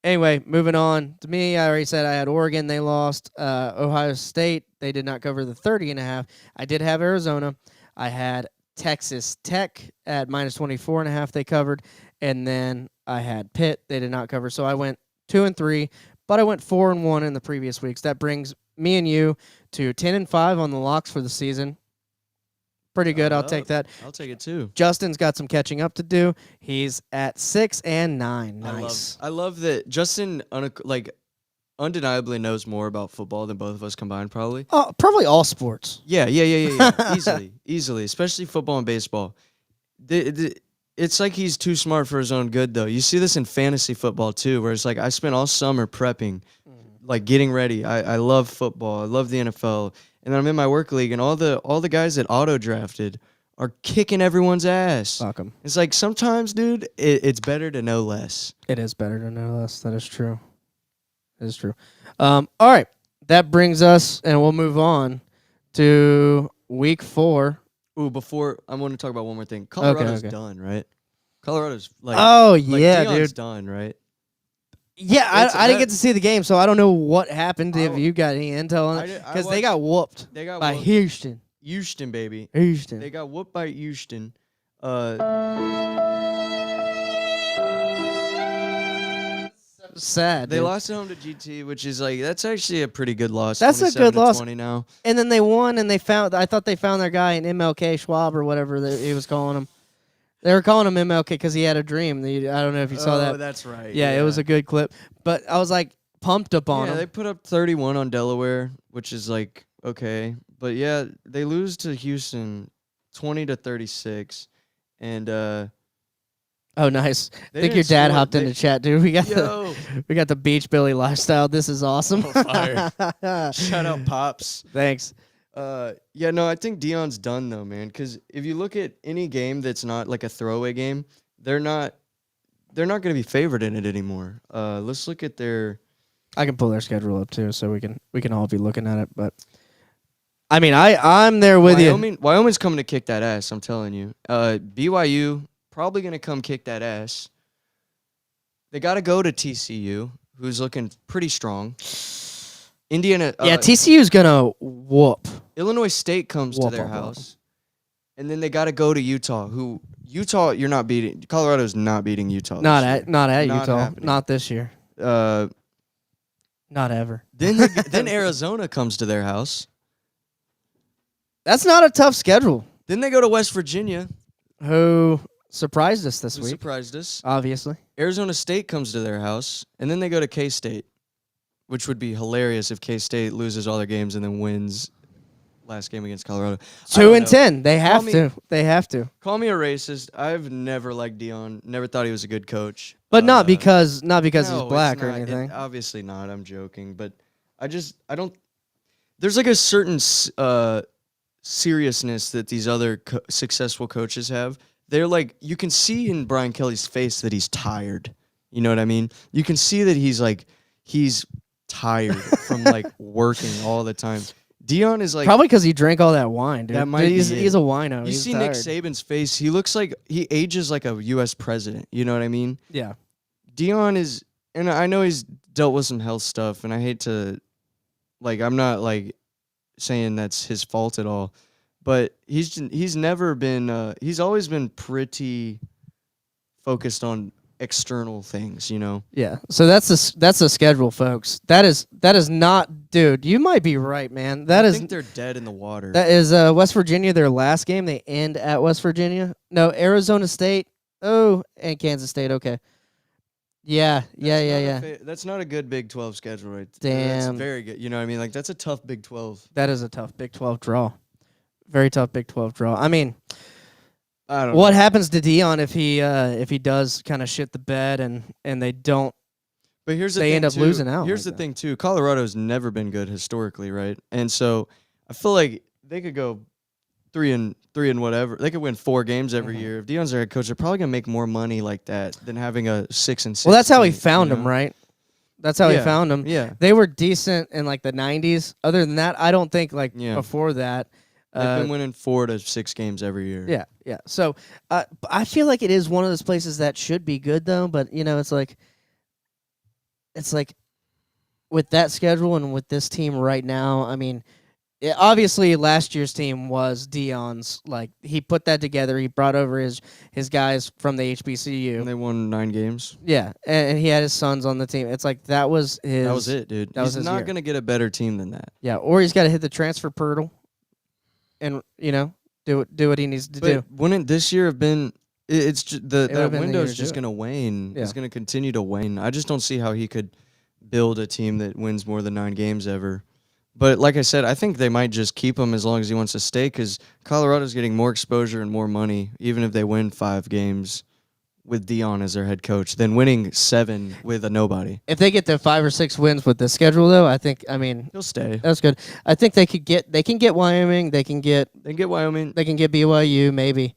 Anyway, moving on to me. I already said I had Oregon. They lost. Ohio State. They did not cover the 30.5. I did have Arizona. I had Texas Tech at -24.5. They covered. And then I had Pitt. They did not cover. So I went 2-3, but I went 4-1 in the previous weeks. That brings me and you to 10-5 on the locks for the season. Pretty good. I'll take that. I'll take it too. Justin's got some catching up to do. He's at 6-9. Nice. I love that Justin undeniably knows more about football than both of us combined, probably. Oh, probably all sports. Yeah. Easily, especially football and baseball. It's like he's too smart for his own good, though. You see this in fantasy football too, where it's like I spent all summer prepping, like getting ready. I love football. I love the NFL. And then I'm in my work league, and all the guys that auto drafted are kicking everyone's ass. Fuck 'em. It's like sometimes, dude, it's better to know less. It is better to know less. That is true. It is true. All right. That brings us, and we'll move on to week 4. Ooh, before I want to talk about one more thing. Colorado's okay. done, right? Colorado's like yeah, Deion's dude. done, right? Yeah, I didn't get to see the game, so I don't know what happened. If you got any intel on I it, did- I because they watched- got whooped They got by whooped. Houston. Houston, baby. Houston. They got whooped by Houston. Sad. They dude. lost at home to GT, which is like that's actually a pretty good loss. That's a good loss. 27-20 now. And then they won, and I thought they found their guy in MLK Schwab or whatever he was calling him. They were calling him MLK because he had a dream. I don't know if you saw that. Oh, that's right. Yeah, it was a good clip. But I was like pumped up on Yeah, him. they put up 31 on Delaware, which is like okay, but yeah, they lose to Houston 20-36, and Oh, nice. I They think your didn't dad score. hopped into chat, dude. We got yo, the Beach Billy lifestyle. This is awesome. fire. Shout out Pops. Thanks. Yeah, no, I think Deion's done though, man. Because if you look at any game that's not like a throwaway game, they're not going to be favored in it anymore. Let's look at their. I can pull their schedule up too, so we can all be looking at it. But I mean, I'm there with you. Wyoming's coming to kick that ass. I'm telling you. BYU probably going to come kick that ass. They got to go to TCU, who's looking pretty strong. Indiana. Yeah, TCU's gonna whoop. Illinois State comes to Whoop, their whoop, whoop. house, and then they got to go to Utah. You're not beating. Colorado's not beating Utah. this Not year. at Not Utah. happening. Not this year. Then Not ever. then Arizona comes to their house. That's not a tough schedule. Then they go to West Virginia, Who surprised us this who week? surprised us. Obviously. Arizona State comes to their house, and then they go to K-State, which would be hilarious if K-State loses all their games and then wins last game against Colorado. I don't know. 2-10. They have me- to. They have to. Call me a racist. I've never liked Deion. Never thought he was a good coach. But not because No, he's it's black or not. anything. Obviously not. I'm joking, but I don't. There's like a certain seriousness that these other successful coaches have. They're like, you can see in Brian Kelly's face that he's tired. You know what I mean? You can see that he's tired from like working all the time. Deion is like Probably because he drank all that wine, dude. That might be he's it. a wino. you He's see tired. Nick Saban's face. He looks like he ages like a U.S. president. You know what I mean? Yeah. Deion is, and I know he's dealt with some health stuff, and I hate to, like, I'm not like saying that's his fault at all, but he's never been. He's always been pretty focused on external things, you know. Yeah. So that's the schedule, folks. That is not, dude. You might be right, man. I think they're dead in the water. That is West Virginia. Their last game, they end at West Virginia. No, Arizona State. Oh, and Kansas State. Okay. Yeah. That's not a good Big 12 schedule, right? That's Damn. very good. You know what I mean? Like, that's a tough Big 12. That is a tough Big 12 draw. Very tough Big 12 draw. I mean, I don't what know. happens to Dion if he does kind of shit the bed and they don't? But here's the they thing end up too. losing out Here's like the that. thing too. Colorado's never been good historically, right? And so I feel like they could go 3-3 and whatever. They could win 4 games every Mm-hmm. year. If Dion's their head coach, they're probably gonna make more money like that than having a 6-6. Well, that's how he team, found you him, know? right? That's how he Yeah, found him. yeah. They were decent in like the 90s. Other than that, I don't think like Yeah. before that. They've been winning 4 to 6 games every year. Yeah. So I feel like it is one of those places that should be good though, but you know, it's like with that schedule and with this team right now. I mean, obviously last year's team was Dion's. Like he put that together. He brought over his guys from the HBCU. And they won 9 games. Yeah, and he had his sons on the team. It's like that was his. That was it, dude. That was He's his not year. gonna get a better team than that. Yeah, or he's got to hit the transfer portal, and you know do what he needs to do. But wouldn't this year have been? It's just would've that been the window's year to just do it. gonna wane. Yeah. It's gonna continue to wane. I just don't see how he could build a team that wins more than 9 games ever. But like I said, I think they might just keep him as long as he wants to stay because Colorado's getting more exposure and more money, even if they win 5 games with Dion as their head coach, than winning 7 with a nobody. If they get to 5 or 6 wins with this schedule, though, I mean, He'll stay. that's good. I think they can get Wyoming. They can get They get Wyoming. They can get BYU, maybe.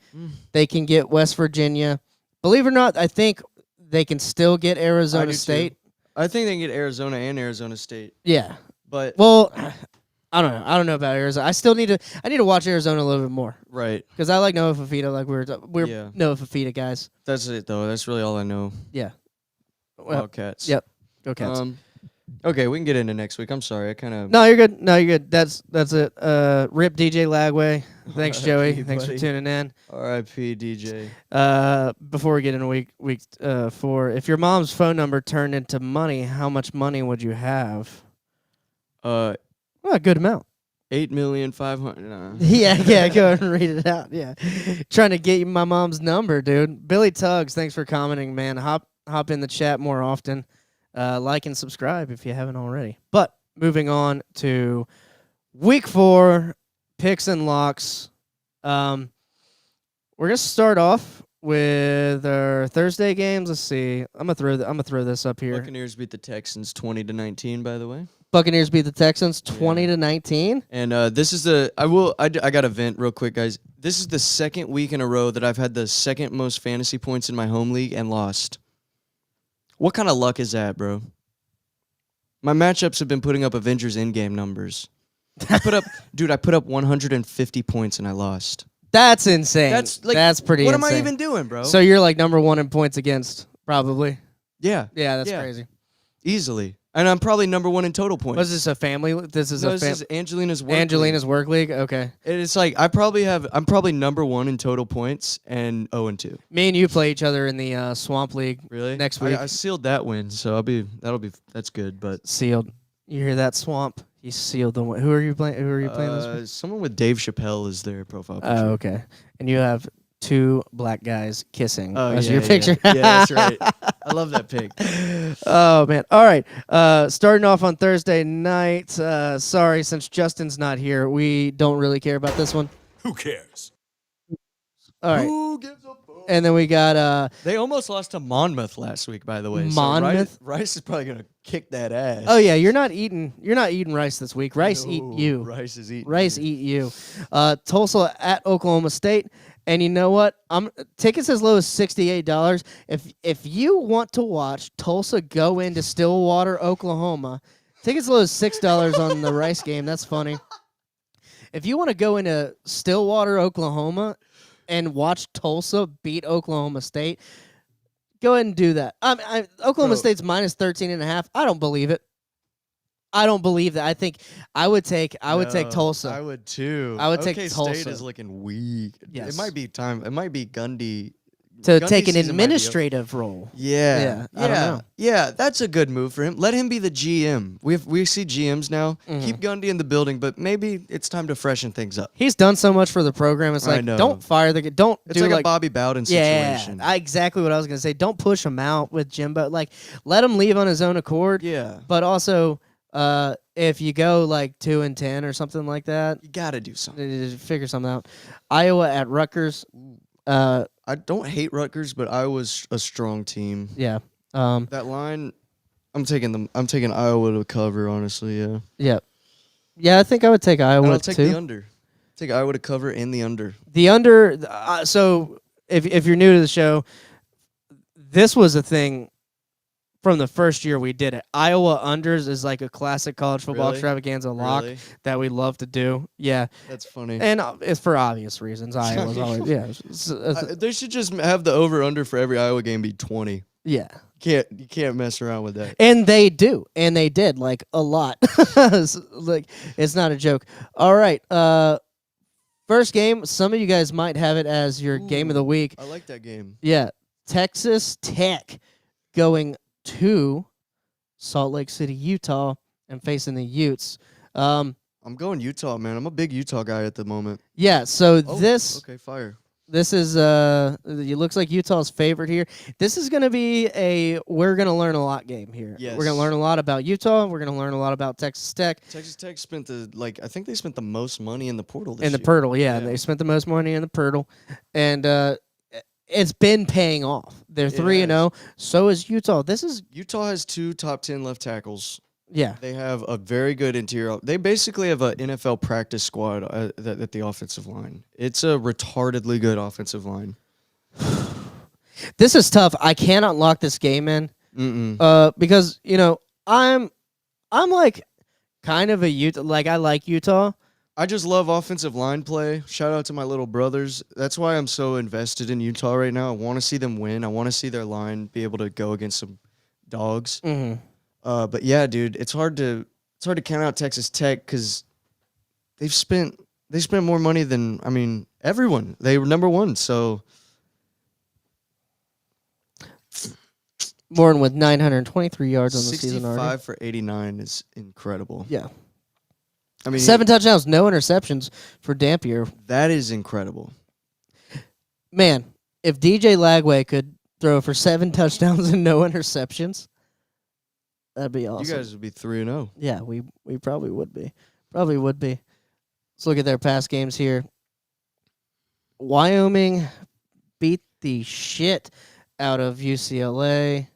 They can get West Virginia. Believe it or not, I think they can still get I do Arizona too. State. I think they can get Arizona and Arizona State. Yeah. But Well, I don't know. I don't know about Arizona. I need to watch Arizona a little bit more right. because I like Noah Fafita. Like we're Yeah. Noah Fafita guys. That's it though. That's really all I know. Yeah. Well, Wildcats. yep. Go Cats. Okay, we can get into next week. I'm sorry. I kind of No, you're good. No, you're good. That's it. Rip DJ Lagway. Thanks, Joey. R.I.P., Thanks for buddy. tuning in. R.I.P. DJ. Before we get into week 4, if your mom's phone number turned into money, how much money would you have? Well, a good amount. 8,500,000. Yeah, go ahead and read it out. Yeah. Trying to get you my mom's number, dude. Billy Tuggs, thanks for commenting, man. Hop in the chat more often. Like and subscribe if you haven't already. But moving on to week 4, picks and locks. We're gonna start off with our Thursday games. Let's see. I'm gonna throw this up here. Buccaneers beat the Texans 20-19, by the way. Buccaneers beat the Texans 20-19. And this is I got to vent real quick, guys. This is the second week in a row that I've had the second most fantasy points in my home league and lost. What kind of luck is that, bro? My matchups have been putting up Avengers Endgame numbers. I put up 150 points and I lost. That's insane. That's pretty What insane. am I even doing, bro? So you're like number 1 in points against, probably. yeah, Yeah, that's Yeah. crazy. easily. And I'm probably number 1 in total points. Was this a family? This is No, a this is Angelina's work. Angelina's work league. Okay. League. And it's like I'm probably number 1 in total points and 0-2. Me and you play each other in the Swamp League. Really? Next week. I sealed that win, so that's good. But Sealed. You hear that, Swamp? He sealed the win. Who are you playing? Who are you playing this week? someone with Dave Chappelle is their profile picture. Oh, okay. And you have 2 black guys kissing. Oh, That's yeah, your picture. Yeah, that's right. I love that pic. Oh man! All right. Starting off on Thursday night. Sorry, since Justin's not here, we don't really care about this one. Who cares? All right. Who gives a fuck? And then we got They almost lost to Monmouth last week, by the way. Monmouth? So Rice is probably gonna kick that ass. Oh yeah, you're not eating rice this week. Rice eat No, you. Rice is eating. Rice eat you. Tulsa at Oklahoma State. And you know what? Tickets as low as $68. If you want to watch Tulsa go into Stillwater, Oklahoma, tickets as low as $6 on the Rice game. That's funny. If you want to go into Stillwater, Oklahoma, and watch Tulsa beat Oklahoma State, go ahead and do that. Oklahoma Bro. State's minus 13.5. I don't believe it. I don't believe that. I think I would take Tulsa. I would too. I would take OK Tulsa. State is looking weak. Yes. It might be time. It might be Gundy. to Gundy take an season might be up. administrative role. Yeah, I don't know. yeah. That's a good move for him. Let him be the GM. We see GMs now. Mm-hmm. Keep Gundy in the building, but maybe it's time to freshen things up. He's done so much for the program. It's I like know. don't fire the don't It's do like a Bobby Bowden situation. Yeah, exactly what I was gonna say. Don't push him out with Jimbo. Like let him leave on his own accord. Yeah. But also, if you go like 2-10 or something like that, You got to do something. figure something out. Iowa at Rutgers. I don't hate Rutgers, but Iowa's a strong team. Yeah. That line, I'm taking Iowa to cover. Honestly, yeah. Yeah. Yeah, I think I would take Iowa And I'll take too. the under. Take Iowa to cover and the under. The under. So if you're new to the show, this was a thing from the first year we did it. Iowa unders is like a classic college football Really? extravaganza lock Really? that we love to do. Yeah, That's funny. and it's for obvious reasons. Iowa's always They should just have the over under for every Iowa game be 20. yeah. You can't mess around with that. And they do, and they did like a lot. Like it's not a joke. All right, first game. Some of you guys might have it as your game of the week. I like that game. Yeah, Texas Tech going to Salt Lake City, Utah, and facing the Utes. I'm going Utah, man. I'm a big Utah guy at the moment. Yeah, so Oh, this okay, fire. is it looks like Utah's favorite here. This is going to be we're going to learn a lot game here. Yes. We're going to learn a lot about Utah. We're going to learn a lot about Texas Tech. Texas Tech spent I think they spent the most money in the portal this In the year. Pirtle, yeah. Yeah. They spent the most money in the Pirtle. And it's been paying off. They're 3-0. So is Utah. Utah has 2 top 10 left tackles. Yeah. They have a very good interior. They basically have an NFL practice squad at the offensive line. It's a retardedly good offensive line. This is tough. I cannot lock this game in. Because, I'm like kind of a Utah. Like, I like Utah. I just love offensive line play. Shout out to my little brothers. That's why I'm so invested in Utah right now. I want to see them win. I want to see their line be able to go against some dogs. Mm-hmm. But yeah, dude, it's hard to count out Texas Tech because they spent more money than everyone. They were number one. So Morton with 923 yards on the season already. 65 for 89 is incredible. Yeah. 7 7 touchdowns, no interceptions for Dampier. That is incredible. Man, if DJ Lagway could throw for 7 touchdowns and no interceptions, that'd be awesome. You guys would be 3-0. Yeah, we probably would be. Probably would be. Let's look at their past games here. Wyoming beat the shit out of UCLA.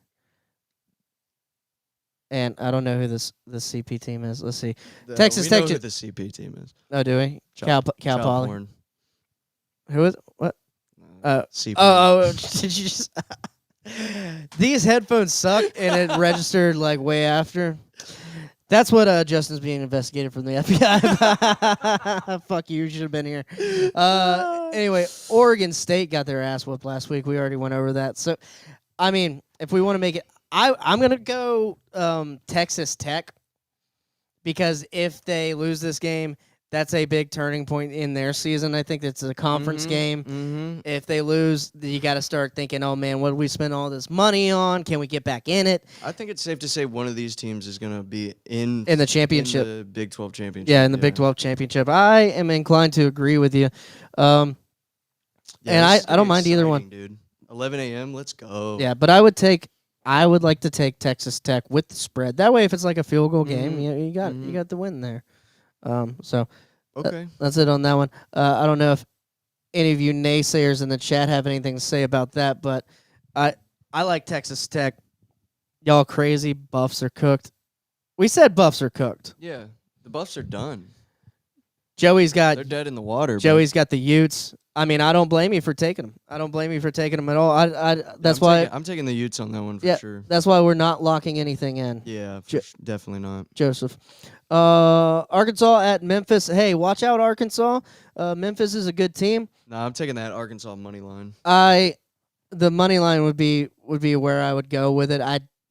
And I don't know who this CP team is. Let's see. Texas we Tech know ju- who the CP team is. Oh, do we? Cal Poly. Horn. Who is what? CP. Did you just? These headphones suck, and it registered like way after. That's what Justin's being investigated from the FBI. Fuck you should have been here. Anyway, Oregon State got their ass whooped last week. We already went over that. So, I mean, if we want to make it, I'm gonna go Texas Tech because if they lose this game, that's a big turning point in their season. I think it's a conference game. Mm-hmm. If they lose, you got to start thinking, oh, man, what did we spend all this money on? Can we get back in it? I think it's safe to say one of these teams is going to be in the championship. in the Big 12 championship. Yeah, in the Big 12 championship. I am inclined to agree with you. And this is I don't gonna be mind either exciting, one. dude. 11 a.m. Let's go. Yeah, but I would like to take Texas Tech with the spread. That way, if it's like a field goal game, you got the win there. So Okay. that's it on that one. I don't know if any of you naysayers in the chat have anything to say about that, but I like Texas Tech. Y'all crazy? Buffs are cooked. We said Buffs are cooked. Yeah. The Buffs are done. Joey's got They're dead in the water. Joey's got the Utes. I mean, I don't blame you for taking them. I don't blame you for taking them at all. That's why I'm taking the Utes on that one for sure. that's why we're not locking anything in. Yeah, definitely not. Joseph. Arkansas at Memphis. Hey, watch out, Arkansas. Memphis is a good team. Nah, I'm taking that Arkansas money line. The money line would be where I would go with it.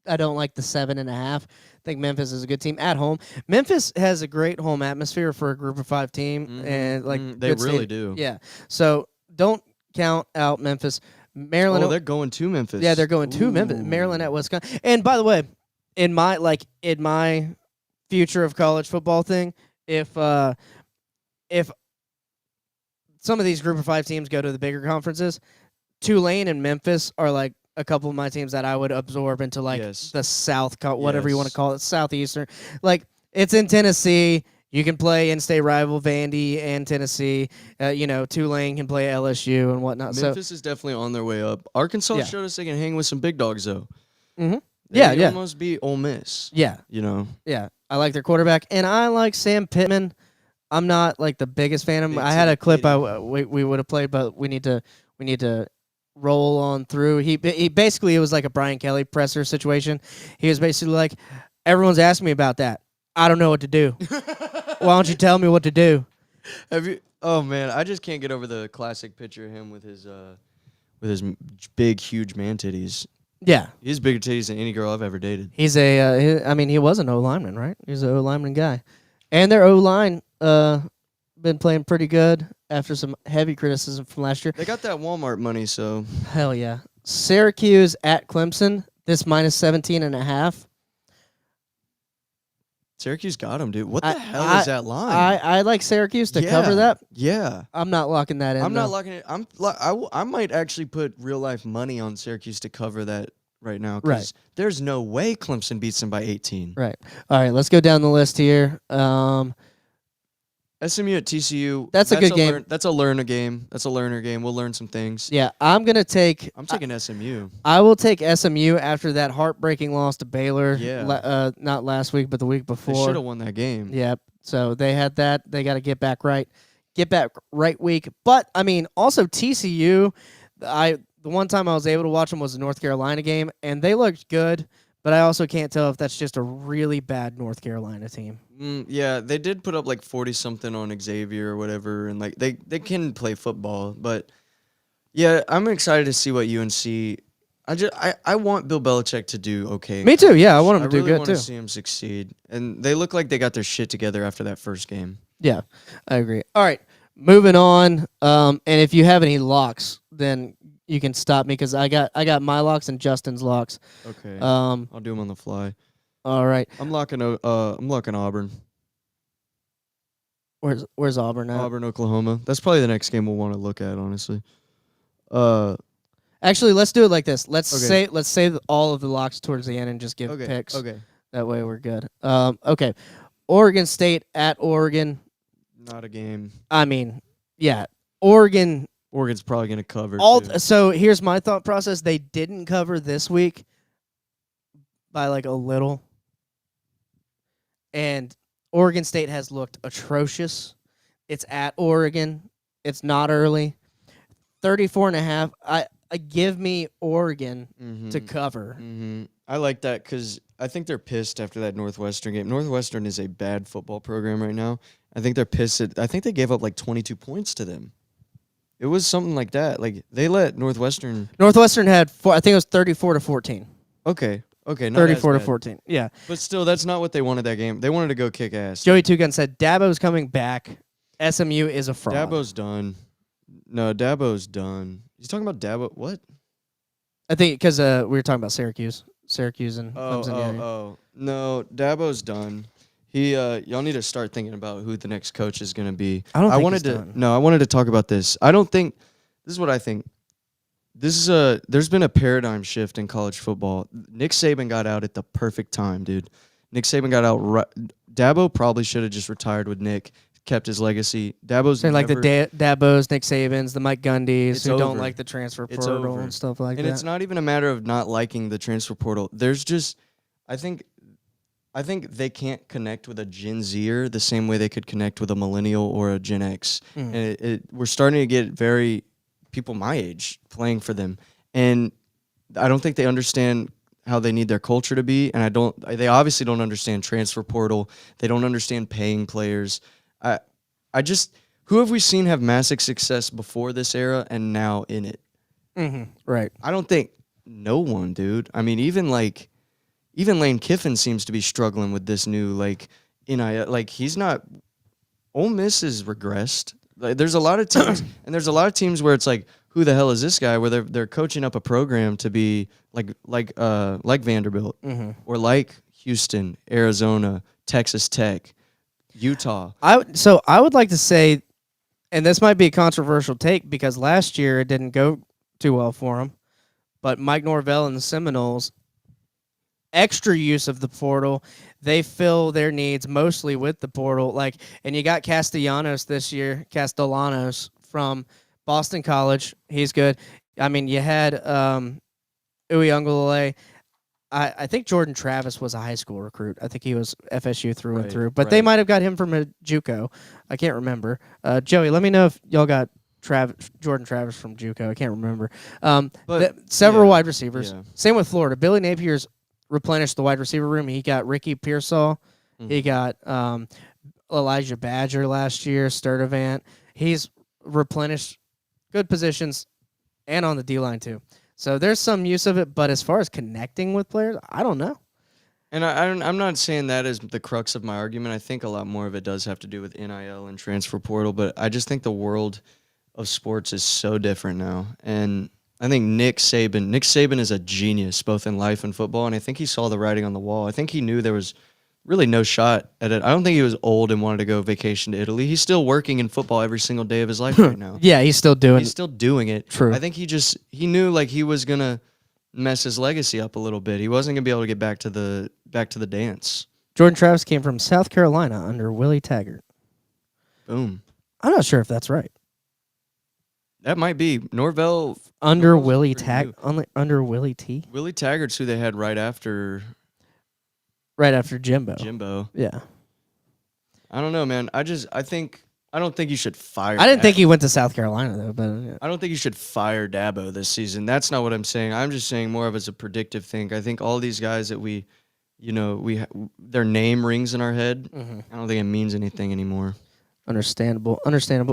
I don't like the 7.5. I think Memphis is a good team at home. Memphis has a great home atmosphere for a Group of 5 team, and like they good really stadium. do. Yeah, so don't count out Memphis. Maryland. Oh, they're going to Memphis. Yeah, they're going to Memphis. Maryland at Wisconsin. And by the way, in my future of college football thing, if some of these Group of 5 teams go to the bigger conferences, Tulane and Memphis are like a couple of my teams that I would absorb into like the South, whatever you want to call it, Southeastern. Like it's in Tennessee. You can play in-state rival Vandy and Tennessee. Tulane can play LSU and whatnot. Memphis is definitely on their way up. Arkansas showed us they can hang with some big dogs, though. Mm-hmm. They almost beat Ole Miss. Yeah. Yeah. I like their quarterback, and I like Sam Pittman. I'm not like the biggest fan of him. I had a clip we would have played, but we need to roll on through. He basically, it was like a Brian Kelly presser situation. He was basically like, everyone's asking me about that. I don't know what to do. Why don't you tell me what to do? Have you? Oh man, I just can't get over the classic picture of him with his big, huge man titties. Yeah, he's bigger titties than any girl I've ever dated. He's he was an O lineman, right? He's an O lineman guy, and their O line been playing pretty good after some heavy criticism from last year. They got that Walmart money, so hell yeah. Syracuse at Clemson. This minus 17.5. Syracuse got him, dude. What the hell is that line? I like Syracuse to cover that. Yeah. I'm not locking that in. I'm not locking it. I might actually put real life money on Syracuse to cover that right now. Right. There's no way Clemson beats them by 18. Right. All right. Let's go down the list here. SMU at TCU. That's a good game. That's a learner game. We'll learn some things. Yeah, I'm taking SMU. I will take SMU after that heartbreaking loss to Baylor. Yeah. Not last week, but the week before. They should have won that game. Yep. So they had that. They got to get back right. Week. But I mean, also TCU. The one time I was able to watch them was the North Carolina game, and they looked good. But I also can't tell if that's just a really bad North Carolina team. Yeah, they did put up like 40-something on Xavier or whatever, and like they can play football. But yeah, I'm excited to see what UNC. I want Bill Belichick to do okay. Me too. Yeah, I want him to do good too. I want to see him succeed, and they look like they got their shit together after that first game. Yeah, I agree. All right, moving on. And if you have any locks, then you can stop me because I got my locks and Justin's locks. Okay. I'll do them on the fly. All right. I'm locking Auburn. Where's Auburn at? Auburn, Oklahoma. That's probably the next game we'll want to look at, honestly. Actually, let's do it like this. Let's save all of the locks towards the end and just give picks. Okay. That way we're good. Okay. Oregon State at Oregon. Not a game. I mean, yeah. Oregon's probably going to cover. So here's my thought process. They didn't cover this week by like a little. And Oregon State has looked atrocious. It's at Oregon. It's not early. 34.5. I give me Oregon to cover. Mm-hmm. I like that because I think they're pissed after that Northwestern game. Northwestern is a bad football program right now. I think they're pissed. I think they gave up like 22 points to them. It was something like that. Like they let Northwestern had I think it was 34-14. Okay. 34-14. Yeah. But still, that's not what they wanted that game. They wanted to go kick ass. Joey Two-Gun said Dabo's coming back. SMU is a fraud. Dabo's done. No, Dabo's done. He's talking about Dabo. What? I think because we were talking about Syracuse and Clemson. Oh. No, Dabo's done. Y'all need to start thinking about who the next coach is going to be. I wanted to talk about this. I don't think this is what I think. There's been a paradigm shift in college football. Nick Saban got out at the perfect time, dude. Nick Saban got out right. Dabo probably should have just retired with Nick, kept his legacy. Dabo's like the Dabos, Nick Sabans, the Mike Gundys who over. don't like the transfer portal and stuff like that. And it's not even a matter of not liking the transfer portal. There's just, I think they can't connect with a Gen Zer the same way they could connect with a millennial or a Gen X. And we're starting to get very people my age playing for them, and I don't think they understand how they need their culture to be, and they obviously don't understand transfer portal. They don't understand paying players. Who have we seen have massive success before this era and now in it? Mm-hmm. Right. I don't think no one, dude. I mean, even like even Lane Kiffin seems to be struggling with this new NIL. Like he's not. Ole Miss has regressed. Like, there's a lot of teams, and there's a lot of teams where it's like, who the hell is this guy? Where they're coaching up a program to be like Vanderbilt or like Houston, Arizona, Texas Tech, Utah. I would like to say, and this might be a controversial take because last year it didn't go too well for him, but Mike Norvell and the Seminoles, extra use of the portal, they fill their needs mostly with the portal. And you got Castellanos this year, Castellanos from Boston College. He's good. I mean, you had Uyunglele. I think Jordan Travis was a high school recruit. I think he was FSU through and through. But they might have got him from a JUCO. I can't remember. Joey, let me know if y'all got Jordan Travis from JUCO. I can't remember. Several wide receivers. Yeah. Same with Florida. Billy Napier's replenished the wide receiver room. He got Ricky Pearsall. Mm-hmm. He got Elijah Badger last year, Sturdivant. He's replenished good positions and on the D-line too. So there's some use of it, but as far as connecting with players, I don't know. And I'm not saying that is the crux of my argument. I think a lot more of it does have to do with NIL and transfer portal, but I just think the world of sports is so different now. And I think Nick Saban is a genius, both in life and football, and I think he saw the writing on the wall. I think he knew there was really no shot at it. I don't think he was old and wanted to go vacation to Italy. He's still working in football every single day of his life right now. Yeah, he's still doing it. True. I think he knew like he was gonna mess his legacy up a little bit. He wasn't gonna be able to get back to the dance. Jordan Travis came from South Carolina under Willie Taggart. Boom. I'm not sure if that's right. That might be Norvell under Willie under Willie T. Willie Taggart's who they had right after Jimbo. Yeah. I don't know, man. I don't think you should fire. I didn't think he went to South Carolina though, but yeah. I don't think you should fire Dabo this season. That's not what I'm saying. I'm just saying more of as a predictive thing. I think all these guys that their name rings in our head. Mm-hmm. I don't think it means anything anymore. Understandable. All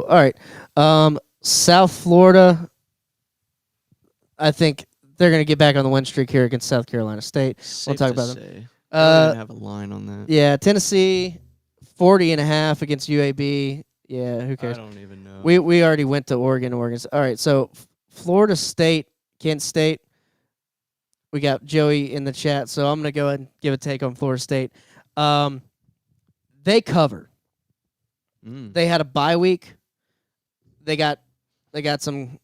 right. South Florida, I think they're going to get back on the win streak here against South Carolina State. We'll talk about them. I don't have a line on that. Yeah, Tennessee, 40.5 against UAB. Yeah, who cares? I don't even know. We already went to Oregon. All right, so Florida State, Kent State. We got Joey in the chat, so I'm going to go ahead and give a take on Florida State. They covered. They had a bye week. They got some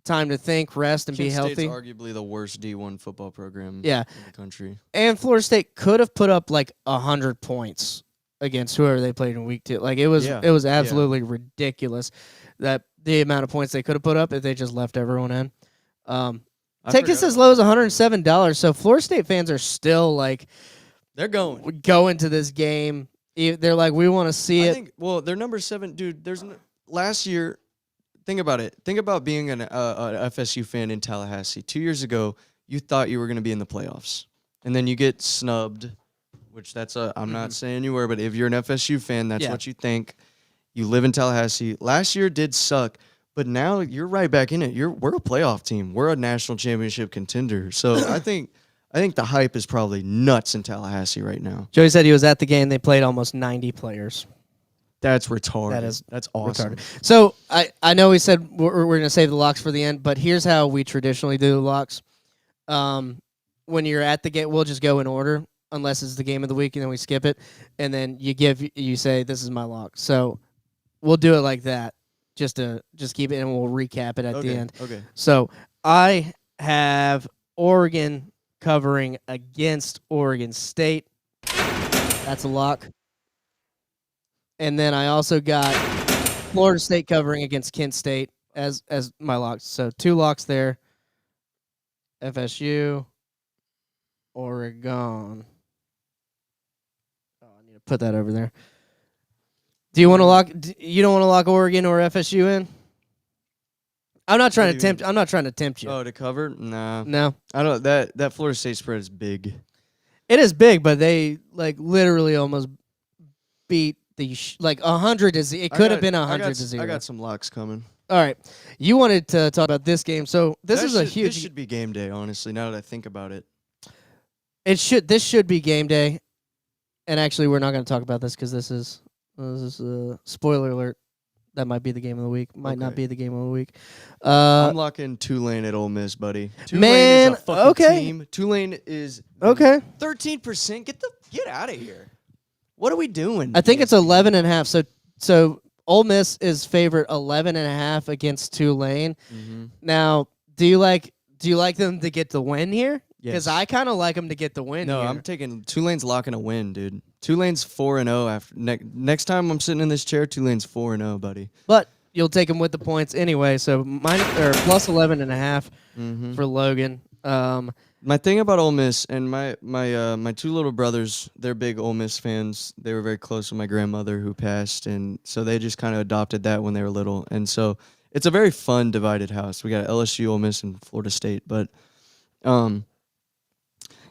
time to think, rest, and Kent be healthy. State's arguably the worst D1 football program in the country. And Florida State could have put up like 100 points against whoever they played in week 2. Like it was absolutely ridiculous that the amount of points they could have put up if they just left everyone in. Tickets as low as $107. So Florida State fans are still like they're going to this game. They're like, we want to see it. They're number 7, dude. Last year. Think about it. Think about being an FSU fan in Tallahassee. 2 years ago, you thought you were going to be in the playoffs, and then you get snubbed. Which I'm not saying you were, but if you're an FSU fan, that's what you think. You live in Tallahassee. Last year did suck, but now you're right back in it. We're a playoff team. We're a national championship contender. So I think the hype is probably nuts in Tallahassee right now. Joey said he was at the game. They played almost 90 players. That's retarded. That's awesome. Retarded. So I know we said we're going to save the locks for the end, but here's how we traditionally do the locks. When you're at the game, we'll just go in order, unless it's the game of the week, and then we skip it, and then you say this is my lock. So we'll do it like that, just keep it, and we'll recap it at the end. Okay. So I have Oregon covering against Oregon State. That's a lock. And then I also got Florida State covering against Kent State as my locks. So 2 locks there. FSU, Oregon. Oh, I need to put that over there. Do you want to lock? You don't want to lock Oregon or FSU in? I'm not trying to tempt you. Oh, to cover? Nah. No. I don't. That Florida State spread is big. It is big, but they literally almost beat. 100 is it could have been 100 to 0. I got some locks coming. All right, you wanted to talk about this game, so this is a huge. This should be game day, honestly. Now that I think about it, This should be game day. And actually, we're not going to talk about this because this is spoiler alert. That might be the game of the week. Might not Okay. be the game of the week. I'm locking Tulane at Ole Miss, buddy. Tulane Man, is a fucking okay. team. Tulane is Okay. 13%. Get out of here. What are we doing? I think it's 11.5. So Ole Miss is favorite 11.5 against Tulane. Now, do you like them to get the win here? Because Yes. I kind of like them to get the win. No, here. I'm taking Tulane's locking a win, dude. Tulane's 4-0 after next time I'm sitting in this chair. Tulane's 4-0, buddy. But you'll take them with the points anyway. So plus 11.5 for Logan. My thing about Ole Miss and my two little brothers, they're big Ole Miss fans. They were very close with my grandmother who passed, and so they just kind of adopted that when they were little. And so it's a very fun divided house. We got LSU, Ole Miss, and Florida State. But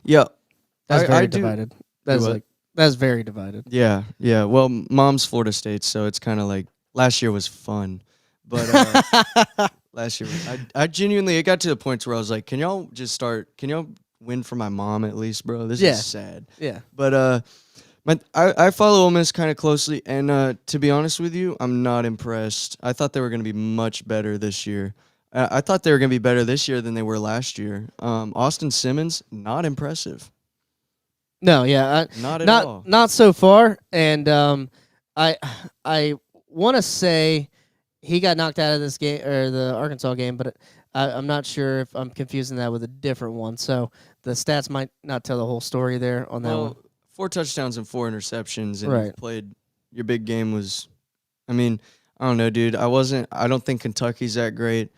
yeah, That's very I do- divided. Do what? That's very divided. Yeah. Well, mom's Florida State, so it's kind of like last year was fun, but last year I genuinely it got to the point where I was like, can y'all win for my mom at least, bro? This Yeah. is sad. Yeah. But I follow Ole Miss kind of closely, and to be honest with you, I'm not impressed. I thought they were going to be much better this year. I thought they were going to be better this year than they were last year. Austin Simmons, not impressive. No, yeah, Not at all. Not so far. And I want to say he got knocked out of this game or the Arkansas game, but I'm not sure if I'm confusing that with a different one. So the stats might not tell the whole story there on that one. 4 touchdowns and 4 interceptions, and Right. you played. Your big game was, I mean, I don't know, dude. I don't think Kentucky's that great.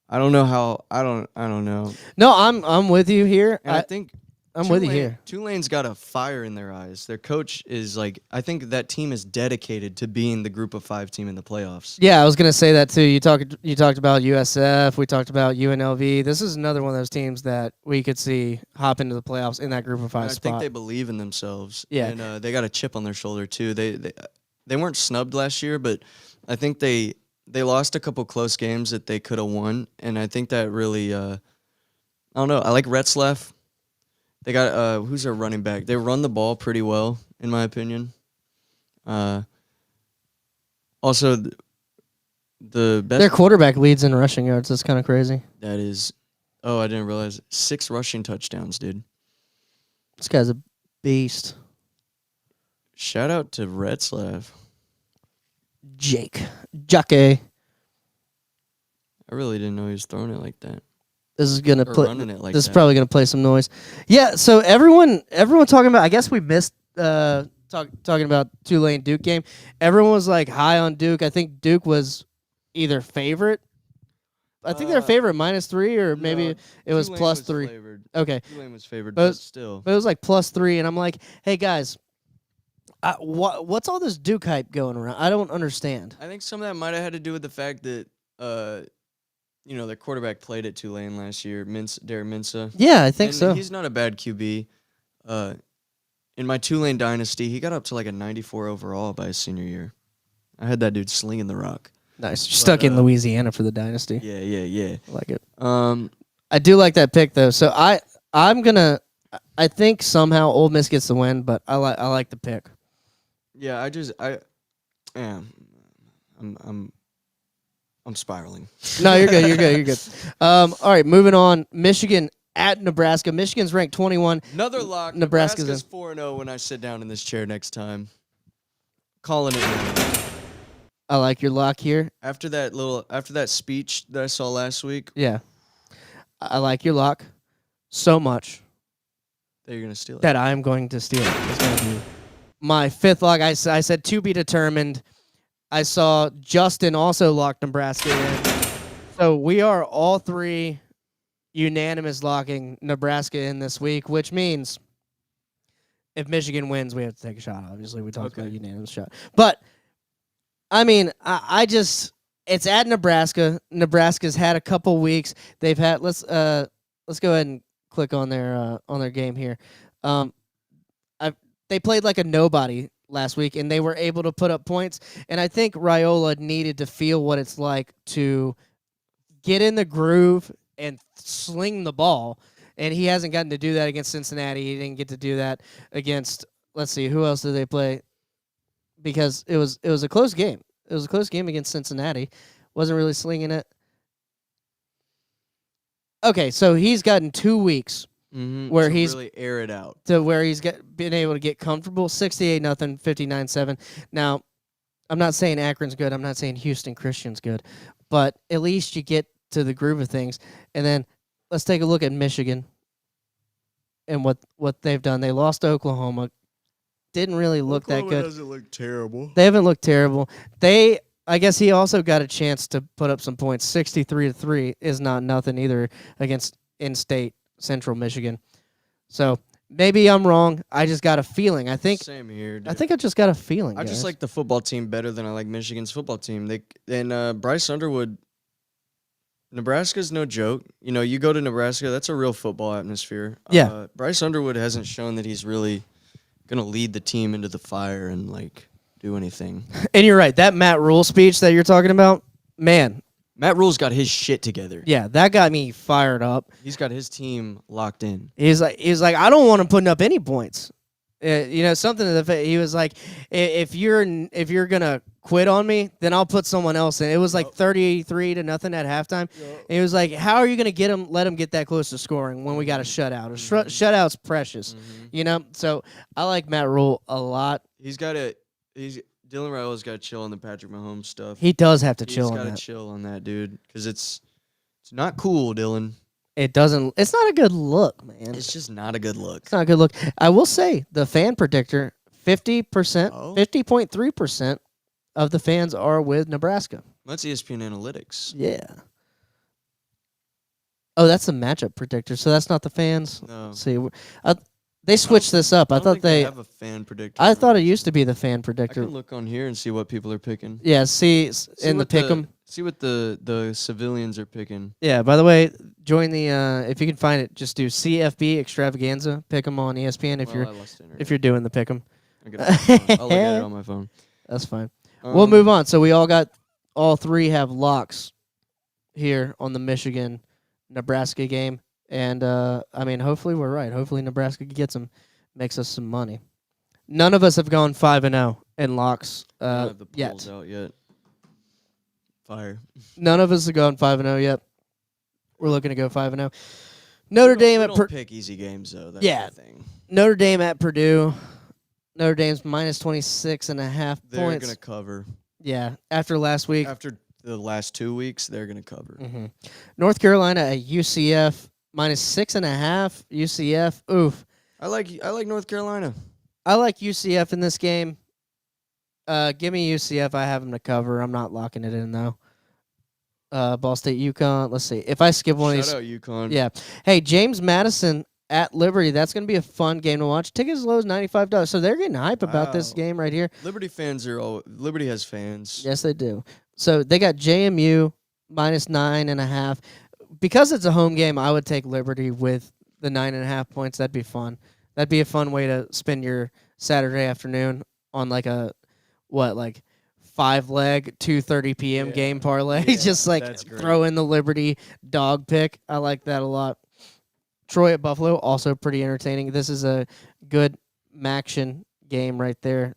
I don't know how. I don't know. No, I'm with you here. And I think I'm with you here. Tulane's got a fire in their eyes. Their coach is like, I think that team is dedicated to being the group of 5 team in the playoffs. Yeah, I was gonna say that too. You talked about USF. We talked about UNLV. This is another one of those teams that we could see hop into the playoffs in that group of 5 And I spot. think they believe in themselves. Yeah. And they got a chip on their shoulder too. They weren't snubbed last year, but I think they lost a couple close games that they could have won, and I think that really I don't know. I like Retzlaff. They got who's their running back? They run the ball pretty well, in my opinion. Also, the best Their quarterback leads in rushing yards. That's kind of crazy. that is. Oh, I didn't realize 6 rushing touchdowns, dude. This guy's a beast. Shout out to Retzlaff. Jake. I really didn't know he was throwing it like that. This is gonna Or play. running it like This is that. probably gonna play some noise. Yeah. So everyone talking about. I guess we missed talking about Tulane Duke game. Everyone was like high on Duke. I think Duke was either favorite. I think they're favorite -3, or maybe No, it was Tulane +3. Favored. Okay, Tulane was favored, But- but still. but it was like +3, and I'm like, hey guys, what's all this Duke hype going around? I don't understand. I think some of that might have had to do with the fact that, their quarterback played at Tulane last year, Derek Minsa. Yeah, I think And so. He's not a bad QB. In my Tulane dynasty, he got up to like a 94 overall by his senior year. I had that dude slinging the rock. Nice. You're stuck in Louisiana for the dynasty. Yeah. I like it. Um, I do like that pick though. So I think somehow Ole Miss gets the win, but I like the pick. yeah. I'm spiraling. No, you're good. You're good. All right, moving on. Michigan at Nebraska. Michigan's ranked 21. Another lock. Nebraska's Nebraska's 4-0 when I sit down in this chair next time. Calling it now. I like your lock here. After that speech that I saw last week, Yeah, I like your lock so much that you're gonna steal it. that I am going to steal it. It's going to be my 5th lock. I said to be determined. I saw Justin also lock Nebraska in. So we are all 3 unanimous locking Nebraska in this week, which means if Michigan wins, we have to take a shot. Obviously, we talked about unanimous shot. But, I mean, I just – it's at Nebraska. Nebraska's had a couple weeks. They've had – let's go ahead and click on their game here. They played like a nobody last week, and they were able to put up points. And I think Raiola needed to feel what it's like to get in the groove and sling the ball. and he hasn't gotten to do that against Cincinnati. He didn't get to do that against. Let's see, who else did they play? Because it was a close game. It was a close game against Cincinnati. Wasn't really slinging it. Okay, so he's gotten 2 weeks where to he's really air it out. to where he's been able to get comfortable. 68-0, 59-7. Now, I'm not saying Akron's good. I'm not saying Houston Christian's good, but at least you get to the groove of things. And then let's take a look at Michigan and what they've done. They lost to Oklahoma. Didn't really look that good. Doesn't look terrible. They haven't looked terrible. I guess he also got a chance to put up some points. 63-3 is not nothing either against in-state Central Michigan. So maybe I'm wrong. I just got a feeling. I think Same here. Dude. I think I just got a feeling. I just guys. like the football team better than I like Michigan's football team. Bryce Underwood. Nebraska's no joke. You know, you go to Nebraska, that's a real football atmosphere. Yeah. Bryce Underwood hasn't shown that he's really gonna lead the team into the fire and do anything. And you're right. That Matt Rule speech that you're talking about, man. Matt Rule's got his shit together. Yeah, that got me fired up. He's got his team locked in. He's like, I don't want him putting up any points. Something to the fact. He was like, if you're gonna quit on me, then I'll put someone else in. It was like 33-0 at halftime. And he was like, how are you gonna let him get that close to scoring when we got a shutout? A shutout's precious, So I like Matt Rule a lot. Dylan Raio's got to chill on the Patrick Mahomes stuff. He does have to chill on He's got that. to chill on that, dude, because it's not cool, Dylan. It doesn't. It's not a good look, man. It's just not a good look. It's not a good look. I will say the fan predictor, 50%, Oh. 50.3% of the fans are with Nebraska. That's ESPN Analytics. Yeah. Oh, that's the matchup predictor. So that's not the fans. No. Let's see, they switched this up. I don't thought think they have a fan predictor. I thought it used to be the fan I predictor. can look on here and see what people are picking. Yeah. See in the what pick'em. See what the civilians are picking. Yeah. By the way, join the if you can find it, just do CFB extravaganza pick'em on ESPN if you're doing the pick'em. I'll look at it on my phone. That's fine. We'll move on. So we all three have locks here on the Michigan-Nebraska game. And, hopefully we're right. Hopefully Nebraska makes us some money. None of us have gone 5-0 in locks I don't have the polls yet. out yet. Fire. None of us have gone 5-0 yet. We're looking to go 5-0. Notre Dame we at don't pick easy games, though. That's Yeah. the thing. Notre Dame at Purdue. Notre Dame's minus 26.5 They're points. going to cover. Yeah, after last week. After the last 2 weeks, they're going to cover. Mm-hmm. North Carolina at UCF. Minus 6.5 UCF. Oof. I like North Carolina. I like UCF in this game. Give me UCF. I have them to cover. I'm not locking it in though. Ball State, UConn. Let's see. If I skip one of these, Shout out UConn. yeah. Hey, James Madison at Liberty. That's going to be a fun game to watch. Tickets as low as $95. So they're getting hype about this Wow. game right here. Liberty has fans. Yes, they do. So they got JMU minus 9.5. Because it's a home game, I would take Liberty with the 9.5 points. That'd be fun. That'd be a fun way to spend your Saturday afternoon on like a 5-leg 2:30 p.m. game parlay. Yeah, Just that's great. throw in the Liberty dog pick. I like that a lot. Troy at Buffalo, also pretty entertaining. This is a good Maction game right there.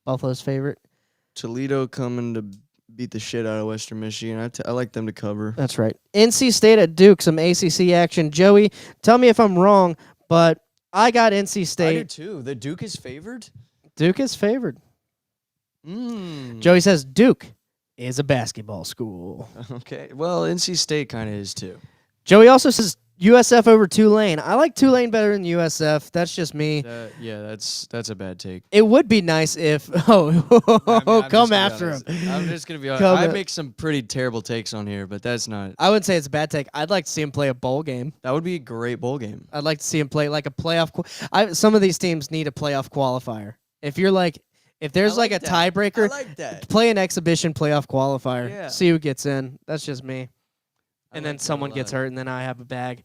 Buffalo's favorite. Toledo coming to beat the shit out of Western Michigan. I like them to cover. That's right. NC State at Duke, some ACC action. Joey, tell me if I'm wrong, but I got NC I do State. too. The Duke is favored? Duke is favored. Mm. Joey says Duke is a basketball school. Okay. Well, NC State kind of is too. Joey also says USF over Tulane. I like Tulane better than USF. That's just me. That's a bad take. It would be nice if I'm come just gonna after be him. honest. I'm just gonna be honest. Come I at- make some pretty terrible takes on here, but that's not. I wouldn't say it's a bad take. I'd like to see him play a bowl game. That would be a great bowl game. I'd like to see him play like a playoff. Some of these teams need a playoff qualifier. If there's like a that. tiebreaker, I like that. play an exhibition playoff qualifier. Yeah. See who gets in. That's just me. I And then like that a someone gets lot. hurt, and then I have a bad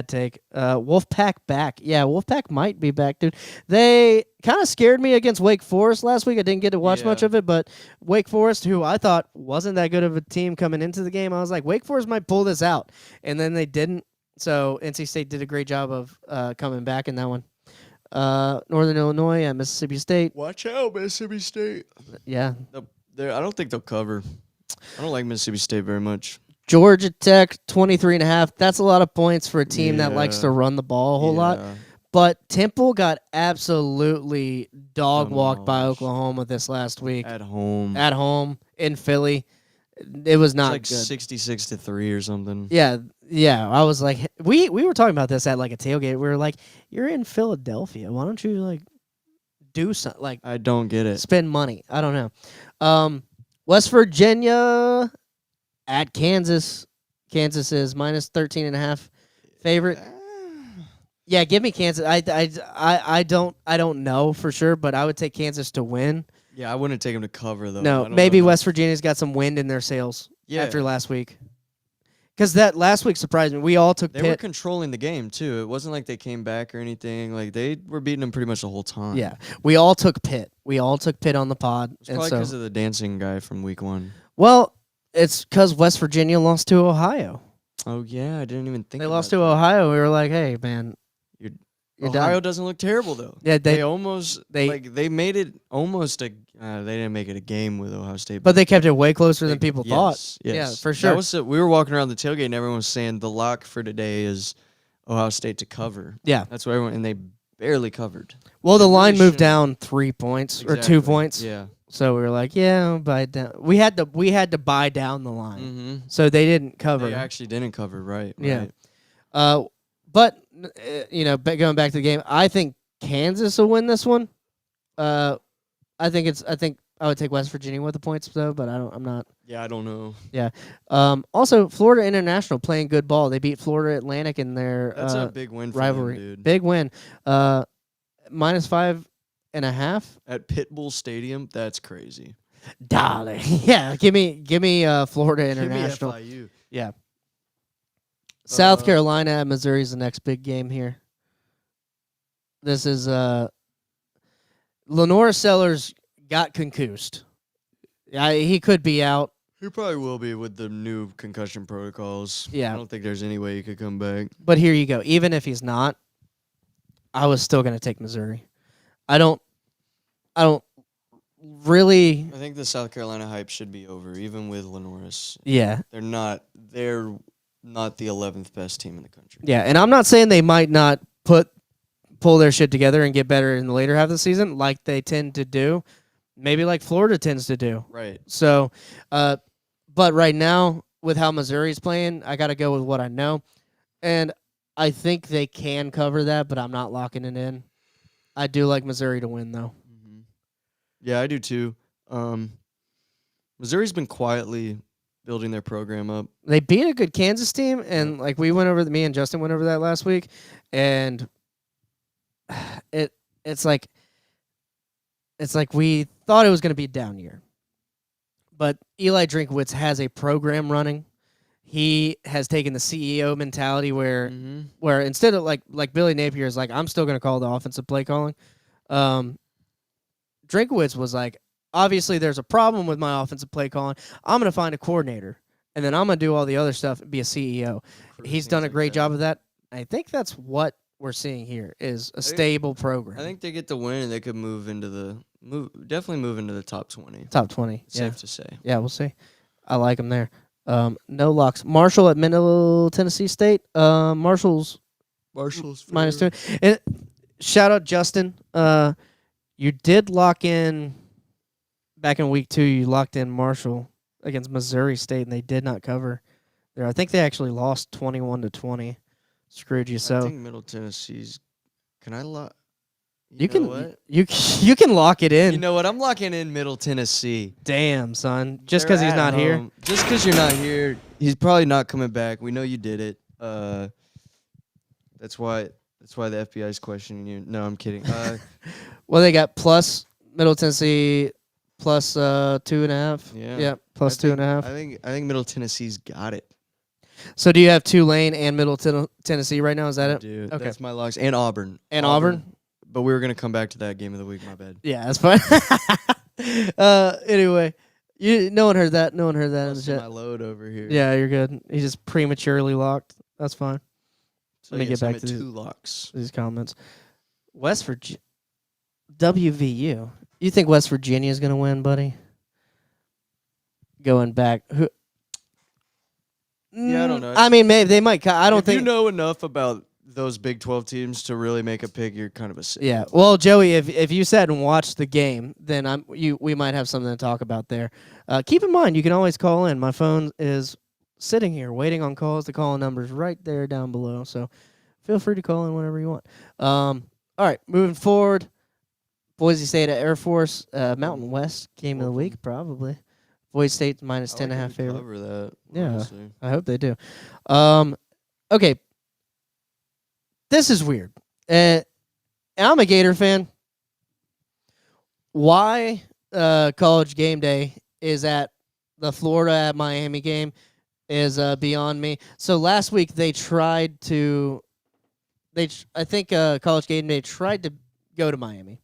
take. Wolfpack back. Yeah, Wolfpack might be back, dude. They kind of scared me against Wake Forest last week. I didn't get to watch much Yeah. of it, but Wake Forest, who I thought wasn't that good of a team coming into the game, I was like, Wake Forest might pull this out. And then they didn't. So NC State did a great job of coming back in that one. Northern Illinois at Mississippi State. Watch out, Mississippi State. Yeah. I don't think they'll cover. I don't like Mississippi State very much. Georgia Tech 23.5. That's a lot of points for a team that likes to run the ball a whole lot. But Temple got absolutely dog walked by Demolished. Oklahoma this last week. At home. At home in Philly. It was not like good. 66-3 or something. Yeah. I was like, we were talking about this at like a tailgate. We were like, you're in Philadelphia. Why don't you like do something? Like, I don't get it. spend money. I don't know. West Virginia at Kansas. Kansas is minus 13.5 favorite. Yeah, give me Kansas. I don't know for sure, but I would take Kansas to win. Yeah, I wouldn't take them to cover though. No, maybe West Virginia's got some wind in their sails after last week. Because that last week surprised me. We all took They were Pitt. controlling the game too. It wasn't like they came back or anything. Like they were beating them pretty much the whole time. Yeah, we all took Pitt. We all took Pitt on the pod. It's probably because of the dancing guy from week 1. Well, it's because West Virginia lost to Ohio. Oh yeah, I didn't even think They about lost to that. Ohio. We were like, hey man, you're Ohio done. doesn't look terrible though. Yeah, they made it almost a. They didn't make it a game with Ohio State, But they kept it way closer than people thought. Yes. Yeah, for sure. That was we were walking around the tailgate and everyone was saying the lock for today is Ohio State to cover. Yeah. That's what everyone and they barely covered. Well, the They line really moved shouldn't. down 3 points or 2 Exactly. points. Yeah. So we were like, yeah, buy it down. We had to buy down the line. Mm-hmm. So they didn't cover. They actually didn't cover, right? Yeah. Right. But going back to the game, I think Kansas will win this one. I think I would take West Virginia with the points though, but I'm not. Yeah, I don't know. Yeah. Also, Florida International playing good ball. They beat Florida Atlantic in their That's a big win for rivalry. them, dude. Big win. Minus 5.5. At Pitbull Stadium, that's crazy. Darling. Yeah. Give me Florida Give me International. FIU. Yeah. South Carolina at Missouri is the next big game here. This is Lenore Sellers got concussed. He could be out. He probably will be with the new concussion protocols. Yeah. I don't think there's any way he could come back. But here you go. Even if he's not, I was still going to take Missouri. I don't really. I think the South Carolina hype should be over, even with Lenoris. Yeah. They're not the 11th best team in the country. Yeah, and I'm not saying they might not pull their shit together and get better in the later half of the season like they tend to do. Maybe like Florida tends to do. Right. So, but right now, with how Missouri's playing, I got to go with what I know. And I think they can cover that, but I'm not locking it in. I do like Missouri to win, though. Mm-hmm. Yeah, I do too. Missouri's been quietly building their program up. They beat a good Kansas team, and like me and Justin went over that last week, and it's like we thought it was going to be a down year. But Eli Drinkwitz has a program running. He has taken the CEO mentality where instead of like Billy Napier is like, I'm still going to call the offensive play calling. Drinkwitz was like, obviously there's a problem with my offensive play calling. I'm going to find a coordinator, and then I'm going to do all the other stuff and be a CEO. He's done a great job of that. I think that's what we're seeing here is a stable program. I think they get the win and they could definitely move into the top 20. Top 20. Safe to say. Yeah, we'll see. I like them there. No locks. Marshall at Middle Tennessee State. Marshall's minus 2. And shout out Justin. You did lock in back in week 2. You locked in Marshall against Missouri State, and they did not cover there. I think they actually lost 21-20. Screwed you. So I think Middle Tennessee's. Can I lock? you know can what? you can lock it in. You know what? I'm locking in Middle Tennessee. Damn, son. Just They're because he's at not here. home. Just because you're not here, he's probably not coming back. We know you did it. That's why the FBI is questioning you. No, I'm kidding. Well, they got plus Middle Tennessee plus 2.5. Yeah. Plus I think- 2.5. I think Middle Tennessee's got it. So do you have Tulane and Middle Tennessee right now? Is that it? Dude, Okay. that's my locks. And Auburn. And Auburn? But we were gonna come back to that game of the week. My bad. Yeah, that's fine. Anyway, no one heard that. No one heard that in the Busting chat. my load over here. Yeah, you're good. He just prematurely locked. That's fine. So Let me yes, get I'm back at to 2 locks. these comments. West Virginia, WVU. You think West Virginia is going to win, buddy? Going back, who? Yeah, I don't know. I mean, maybe they might. I don't If think you know enough about those Big 12 teams to really make a pick, you're kind of a sick. Yeah. Well, Joey, if you sat and watched the game, then we might have something to talk about there. Keep in mind, you can always call in. My phone is sitting here waiting on calls. The call number's right there down below. So feel free to call in whenever you want. All right, moving forward. Boise State at Air Force, Mountain West game of the week, probably. Boise State minus 10.5 favorite. Cover that. Yeah, Honestly. I hope they do. Okay. This is weird. I'm a Gator fan. Why College Game Day is at the Florida at Miami game is beyond me. So last week they tried to, I think College Game Day tried to go to Miami,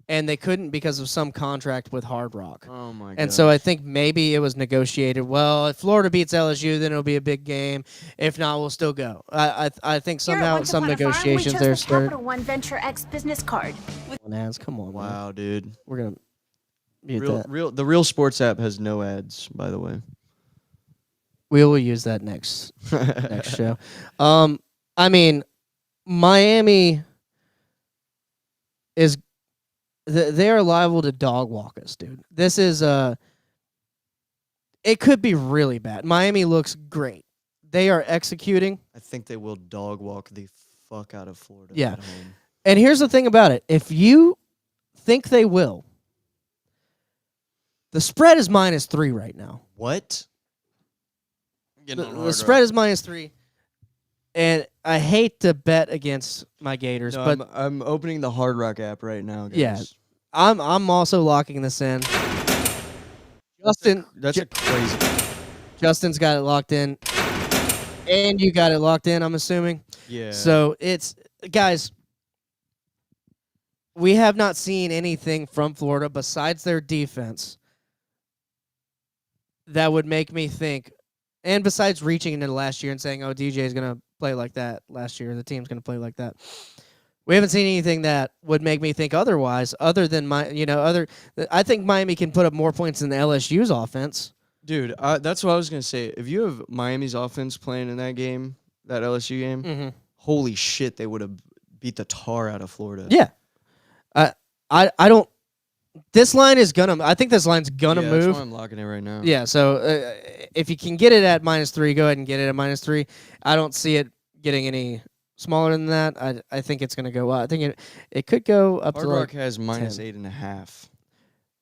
and they couldn't because of some contract with Hard Rock. Oh my god. And so I think maybe it was negotiated. Well, if Florida beats LSU, then it'll be a big game. If not, we'll still go. I think somehow some negotiations there started. Capital One Venture X business card. Ads, come on, man. Wow, dude. We're gonna mute that. The Real Sports app has no ads, by the way. We will use that next show. I mean, Miami is they are liable to dog walk us, dude. This is it could be really bad. Miami looks great. They are executing. I think they will dog walk the fuck out of Florida Yeah. at home. And here's the thing about it. If you think they will, the spread is -3 right now. What? The spread is -3. And I hate to bet against my Gators, No, but I'm opening the Hard Rock app right now, guys. yeah, I'm also locking this in. That's a crazy. Justin's got it locked in, and you got it locked in, I'm assuming. Yeah. So it's guys. We have not seen anything from Florida besides their defense that would make me think, and besides reaching into last year and saying, "Oh, DJ is gonna play like that last year. The team's gonna play like that." We haven't seen anything that would make me think otherwise. Other than I think Miami can put up more points than LSU's offense. Dude, that's what I was gonna say. If you have Miami's offense playing in that game, that LSU game, holy shit, they would have beat the tar out of Florida. Yeah, I don't. This line is gonna. I think this line's gonna yeah, move. That's why I'm locking it right now. Yeah. So if you can get it at -3, go ahead and get it at -3. I don't see it getting any smaller than that. I think it's gonna go. I think it could go up Hard to Rock like has 10. -8.5.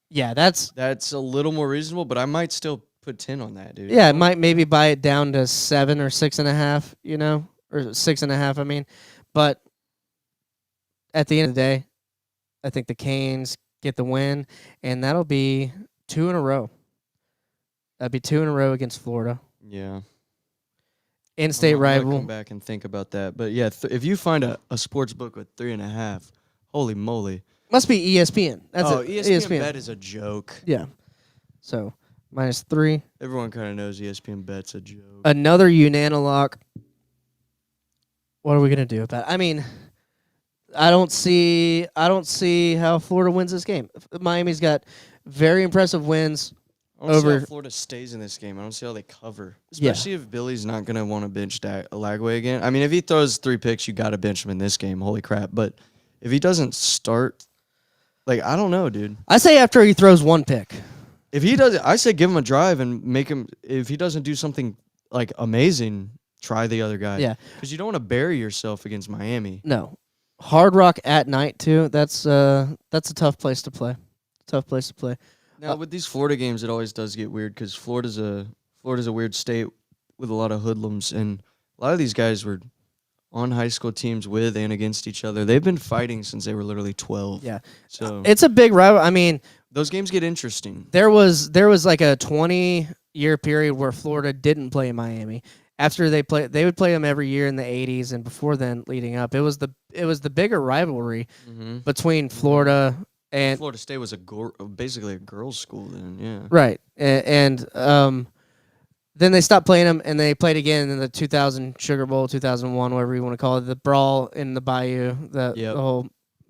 Yeah, that's a little more reasonable, but I might still put 10 on that, dude. yeah. It might maybe buy it down to 7 or 6.5. Or 6.5. I mean, but at the end of the day, I think the Canes get the win, and that'll be 2 in a row. That'd be 2 in a row against Florida. Yeah. In-state I'm gonna rival. come back and think about that. But yeah, if you find a sports book with 3.5, holy moly. Must be ESPN. That's it. ESPN bet is a joke. Yeah. So -3. Everyone kind of knows ESPN bet's a joke. Another unanalock. What are we gonna do about it? I mean, I don't see how Florida wins this game. Miami's got very impressive wins. I don't see over- how Florida stays in this game. I don't see how they cover. Yeah. Especially if Billy's not going to want to bench Lagway again. I mean, if he throws 3 picks, you got to bench him in this game. Holy crap. But if he doesn't start, I don't know, dude. I say after he throws 1 pick. If he does, I say give him a drive and make him, if he doesn't do something, amazing, try the other guy. Yeah. Because you don't want to bury yourself against Miami. No. Hard Rock at night too. That's a tough place to play. Tough place to play. Now, with these Florida games, it always does get weird because Florida's a weird state with a lot of hoodlums, and a lot of these guys were on high school teams with and against each other. They've been fighting since they were literally 12. Yeah. So It's a big rival. I mean, those games get interesting. there was like a 20-year period where Florida didn't play Miami. After they would play them every year in the 80s, and before then, leading up, it was the bigger rivalry between Florida and Florida State was basically a girls' school then, yeah. right, and Then they stopped playing them, and they played again in the 2000 Sugar Bowl, 2001, whatever you want to call it, the brawl in the Bayou, the whole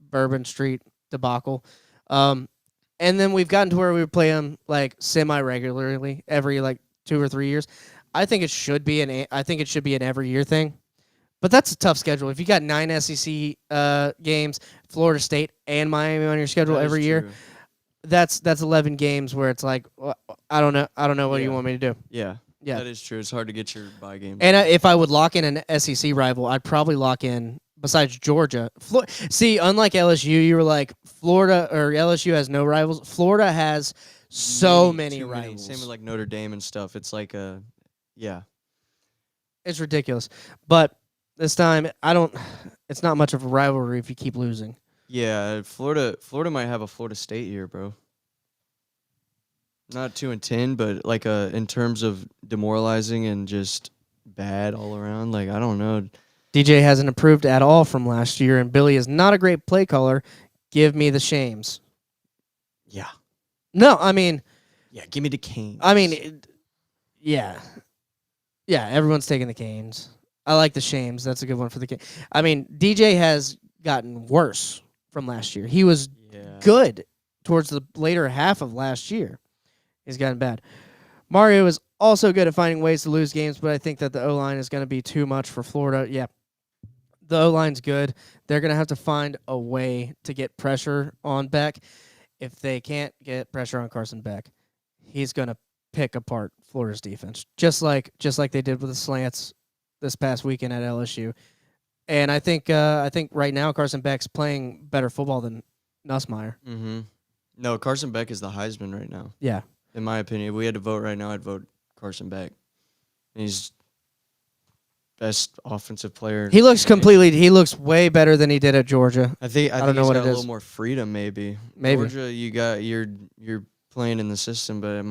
Bourbon Street debacle. And then we've gotten to where we play them like semi-regularly every like 2 or 3 years. I think it should be an every year thing. But that's a tough schedule. If you got 9 SEC games, Florida State and Miami on your schedule every year, that's 11 games where it's like, well, I don't know what you want me to do. Yeah. Yeah. That is true. It's hard to get your bye games. And if I would lock in an SEC rival, I'd probably lock in, besides Georgia. See, unlike LSU, you were like, Florida or LSU has no rivals. Florida has so many rivals. Same with like Notre Dame and stuff. It's like It's ridiculous. But this time, it's not much of a rivalry if you keep losing. Yeah, Florida might have a Florida State year, bro. Not 2-10, but like in terms of demoralizing and just bad all around. Like, I don't know. DJ hasn't improved at all from last year, and Billy is not a great play caller. Give me the shames. Yeah. No, I mean... Yeah, give me the Canes. I mean, yeah. Yeah, everyone's taking the Canes. I like the shames. That's a good one for the Canes. I mean, DJ has gotten worse from last year. He was good towards the later half of last year. He's gotten bad. Mario is also good at finding ways to lose games, but I think that the O-line is going to be too much for Florida. Yeah, the O-line's good. They're going to have to find a way to get pressure on Beck. If they can't get pressure on Carson Beck, he's going to pick apart Florida's defense, just like they did with the slants this past weekend at LSU. And I think right now Carson Beck's playing better football than Nussmeier. Mm-hmm. No, Carson Beck is the Heisman right now. Yeah. In my opinion, if we had to vote right now, I'd vote Carson Beck. He's best offensive player. He looks way better than he did at Georgia. I think don't know he's what got it a is. little more freedom, maybe. Georgia, you're playing in the system, but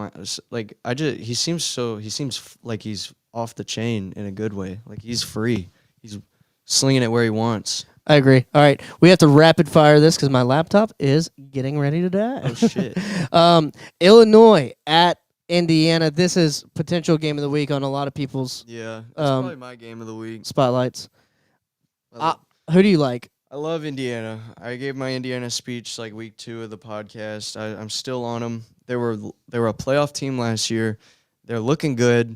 he seems like he's off the chain in a good way. Like he's free. He's slinging it where he wants. I agree. All right, we have to rapid fire this because my laptop is getting ready to die. Oh shit. Illinois at Indiana. This is potential game of the week on a lot of people's That's probably my game of the week. spotlights. Who do you like? I love Indiana. I gave my Indiana speech like week 2 of the podcast. I'm still on them. They were a playoff team last year. They're looking good.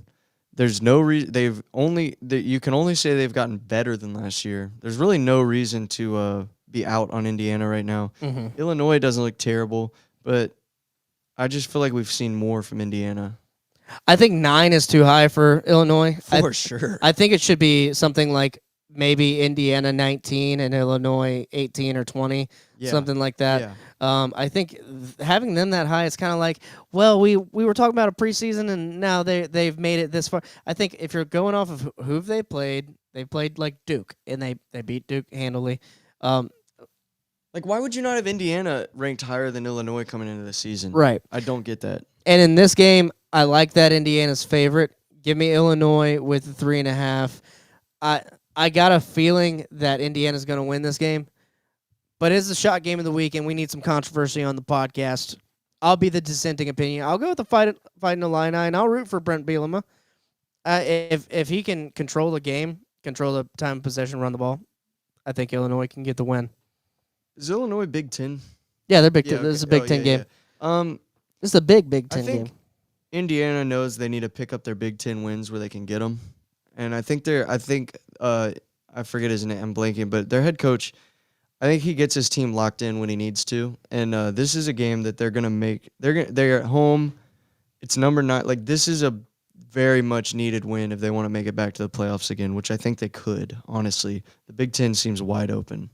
There's no reason you can only say they've gotten better than last year. There's really no reason to be out on Indiana right now. Mm-hmm. Illinois doesn't look terrible, but I just feel like we've seen more from Indiana. I think 9 is too high for Illinois. For sure. I think it should be something like maybe Indiana 19 and Illinois 18 or 20, something like that. Yeah. I think having them that high, it's kind of like, well, we were talking about a preseason and now they've made it this far. I think if you're going off of who they played like Duke and they beat Duke handily. Like, why would you not have Indiana ranked higher than Illinois coming into the season? Right. I don't get that. And in this game, I like that Indiana's favorite. Give me Illinois with the 3.5. I got a feeling that Indiana's going to win this game, but it's the shot game of the week, and we need some controversy on the podcast. I'll be the dissenting opinion. I'll go with the fighting Illini, and I'll root for Brent Bielema. If he can control the game, control the time of possession, run the ball, I think Illinois can get the win. Is Illinois Big Ten? Yeah, they're Big Ten. This is a Big Ten game. This is a big Big Ten game. Indiana knows they need to pick up their Big Ten wins where they can get them. And I forget his name, I'm blanking, but their head coach, I think he gets his team locked in when he needs to. And this is a game that they're going to make. They're at home. It's number 9. Like, this is a very much needed win if they want to make it back to the playoffs again, which I think they could, honestly. The Big Ten seems wide open.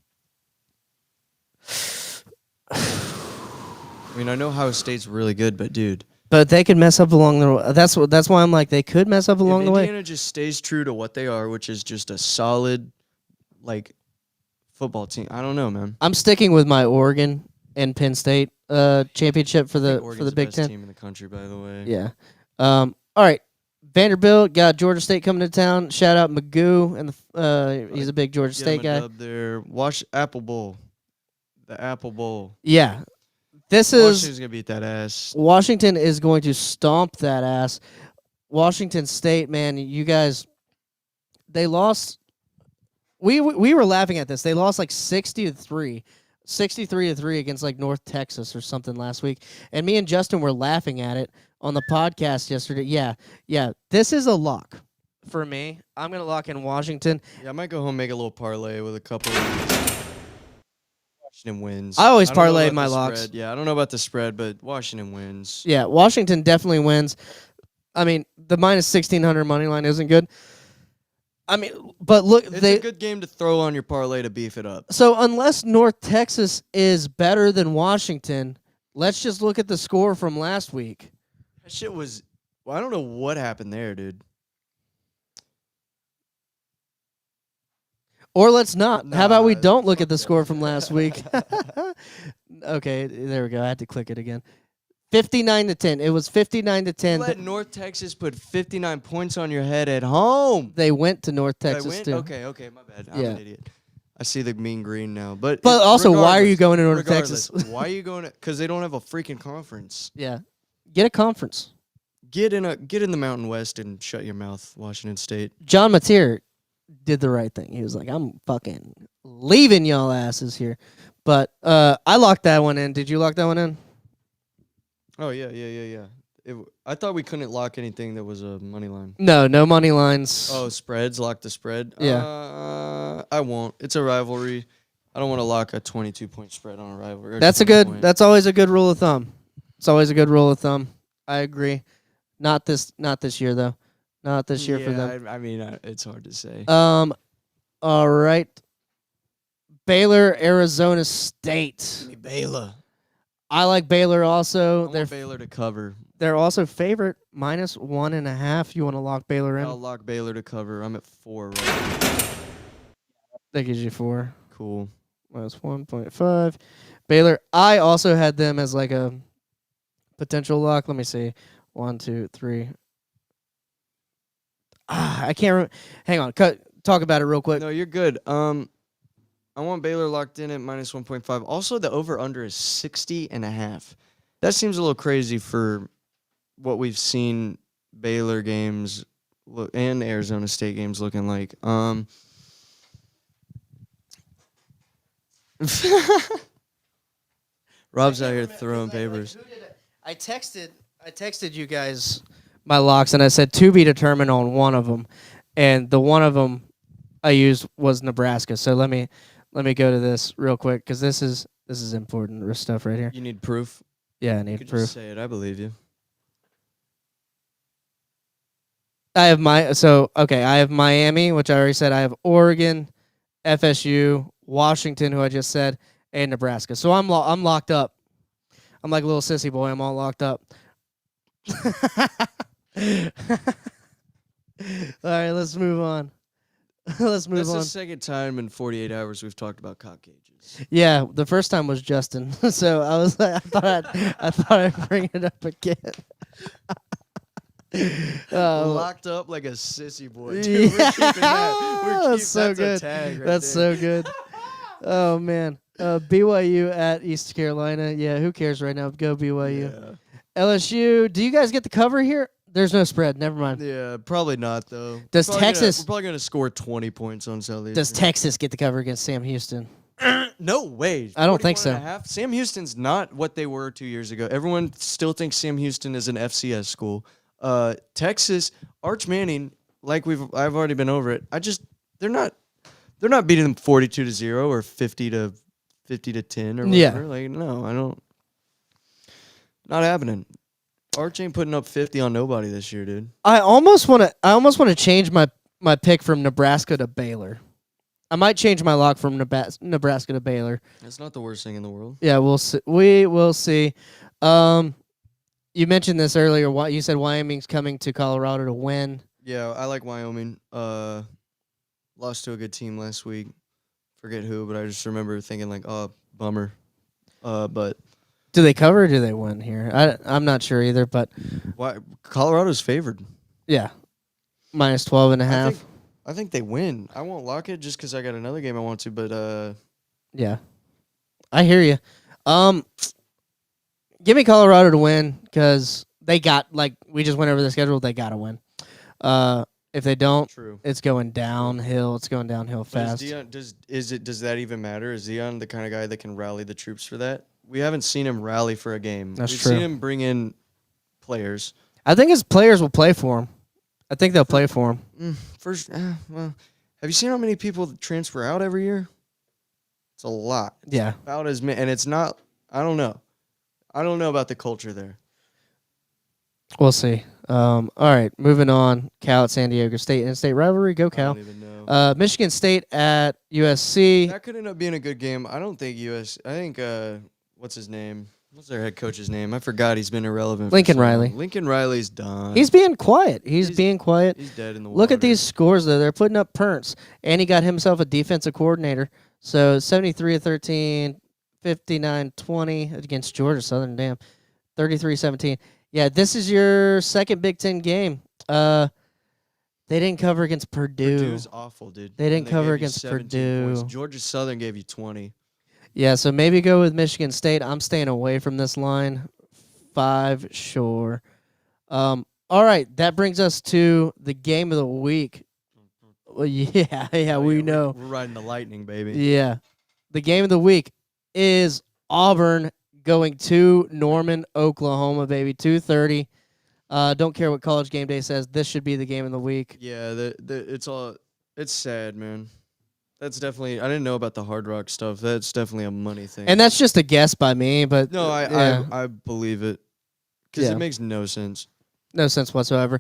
I mean, I know Ohio State's really good, but dude. But they could mess up along the way. That's why I'm like, they could mess up along the way. Indiana just stays true to what they are, which is just a solid, like, football team. I don't know, man. I'm sticking with my Oregon and Penn State championship for the Big best Ten. Team in the country, by the way. Yeah. All right. Vanderbilt got Georgia State coming to town. Shout out Magoo, and he's a big Georgia State guy. Dub there. Apple Bowl. The Apple Bowl. Yeah. Washington's gonna beat that ass. Washington is going to stomp that ass. Washington State, man, you guys, they lost. We were laughing at this. They lost like 63 to 3 against like North Texas or something last week. And me and Justin were laughing at it on the podcast yesterday. Yeah. This is a lock for me. I'm going to lock in Washington. Yeah, I might go home and make a little parlay with a couple of Washington wins. I always don't know parlay about my the locks. spread. Yeah, I don't know about the spread, but Washington wins. Yeah, Washington definitely wins. I mean, the minus 1,600 money line isn't good. I mean, but look, It's a good game to throw on your parlay to beef it up. So unless North Texas is better than Washington, let's just look at the score from last week. That shit was. Well, I don't know what happened there, dude. Or let's not. How about we Nah, don't look at fuck the that. score from last week? Okay, there we go. I had to click it again. 59 to 10. It was 59 to 10. Let North Texas put 59 points on your head at home. They went to North Did I Texas win? too. Okay, my bad. I'm Yeah. an idiot. I see the mean green now. But Also, why are you regardless- going to North regardless, Texas? Why are you going to? Because they don't have a freaking conference. Yeah. Get a conference. Get in the Mountain West and shut your mouth, Washington State. John Mateer did the right thing. He was like, I'm fucking leaving y'all asses here. But I locked that one in. Did you lock that one in? Oh yeah. I thought we couldn't lock anything that was a money line. No money lines. Oh, spreads. Lock the spread. Yeah. I won't. It's a rivalry. I don't want to lock a 22-point spread on a rivalry. or That's a 20 good. point. That's always a good rule of thumb. It's always a good rule of thumb. I agree. Not this year though. Not this year for them. I mean, it's hard to say. All right. Baylor, Arizona State. Baylor. I like Baylor also. I want Baylor to cover. They're also favorite minus 1.5. You want to lock Baylor in? I'll lock Baylor to cover. I'm at 4 right now. That gives you 4. Cool. Minus 1.5. Baylor. I also had them as like a potential lock. Let me see. 1, 2, 3. I can't. Hang on. Talk about it real quick. No, you're good. I want Baylor locked in at minus 1.5. Also, the over-under is 60.5. That seems a little crazy for what we've seen Baylor games and Arizona State games looking like. Rob's out here throwing papers. I texted you guys my locks, and I said to be determined on one of them, and the one of them I used was Nebraska. So let me go to this real quick because this is important stuff right here. You need proof? Yeah, I You need could proof. just say it. I believe you. I have Miami, which I already said. I have Oregon, FSU, Washington, who I just said, and Nebraska. So I'm locked up. I'm like a little sissy boy. I'm all locked up. All right, let's move on. Let's move That's on. the second time in 48 hours we've talked about cock cages. Yeah, the first time was Justin. So I was like, I thought I'd bring it up again. Locked up like a sissy boy. Dude, Yeah. we're keeping that. That's so that's good. A tag right That's there. so good. Oh man, BYU at East Carolina. Yeah, who cares right now? Go BYU. LSU. Do you guys get the cover here? There's no spread. Never mind. Yeah, probably not though. Does We're probably Texas- we're probably gonna score 20 points on Southeastern. Does Texas get the cover against Sam Houston? No way. I don't think 41 and so. a half? Sam Houston's not what they were 2 years ago. Everyone still thinks Sam Houston is an FCS school. Texas, Arch Manning, like I've already been over it. They're not beating them 42-0 or 50 to 10 or Yeah. whatever. Like no, I don't. Not happening. Arch ain't putting up 50 on nobody this year, dude. I almost want to change my pick from Nebraska to Baylor. I might change my lock from Nebraska to Baylor. That's not the worst thing in the world. Yeah, we'll see. We will see. You mentioned this earlier. You said Wyoming's coming to Colorado to win. Yeah, I like Wyoming. Lost to a good team last week. Forget who, but I just remember thinking like, oh, bummer. But Do they cover or do they win here? I'm not sure either, but why Colorado's favored? yeah. Minus 12.5. I think they win. I won't lock it just because I got another game I want to, but Yeah. I hear you. Give me Colorado to win because they got, like, we just went over the schedule. They got to win. If they don't, True. it's going downhill. It's going downhill But fast. does that even matter? Is Dion the kind of guy that can rally the troops for that? We haven't seen him rally for a game. That's We've true. seen him bring in players. I think his players will play for him. I think they'll play for him. Well, have you seen how many people transfer out every year? It's a lot. It's Yeah. about as many, and it's not. I don't know. I don't know about the culture there. We'll see. All right, moving on. Cal at San Diego State. In-state rivalry. Go I Cal. don't even know. Michigan State at USC. That could end up being a good game. I don't think I think what's his name? What's their head coach's name? I forgot. He's been irrelevant. for Lincoln so long. Riley. Lincoln Riley's done. He's being quiet. He's being quiet. He's dead in the water. Look at these scores, though. They're putting up perks. And he got himself a defensive coordinator. So 73-13, 59-20 against Georgia Southern. Damn. 33-17. Yeah, this is your second Big Ten game. They didn't cover against Purdue. Purdue's awful, dude. They didn't And cover gave you against 17 Purdue. points. Georgia Southern gave you 20. Yeah, so maybe go with Michigan State. I'm staying away from this line. 5, sure. All right, that brings us to the game of the week. Well, yeah, we know. We're riding the lightning, baby. Yeah. The game of the week is Auburn going to Norman, Oklahoma, baby. 2:30. Don't care what College Game Day says. This should be the game of the week. Yeah, it's sad, man. That's definitely. I didn't know about the Hard Rock stuff. That's definitely a money thing. And that's just a guess by me, but no, yeah, I believe it because Yeah. it makes no sense. no sense whatsoever.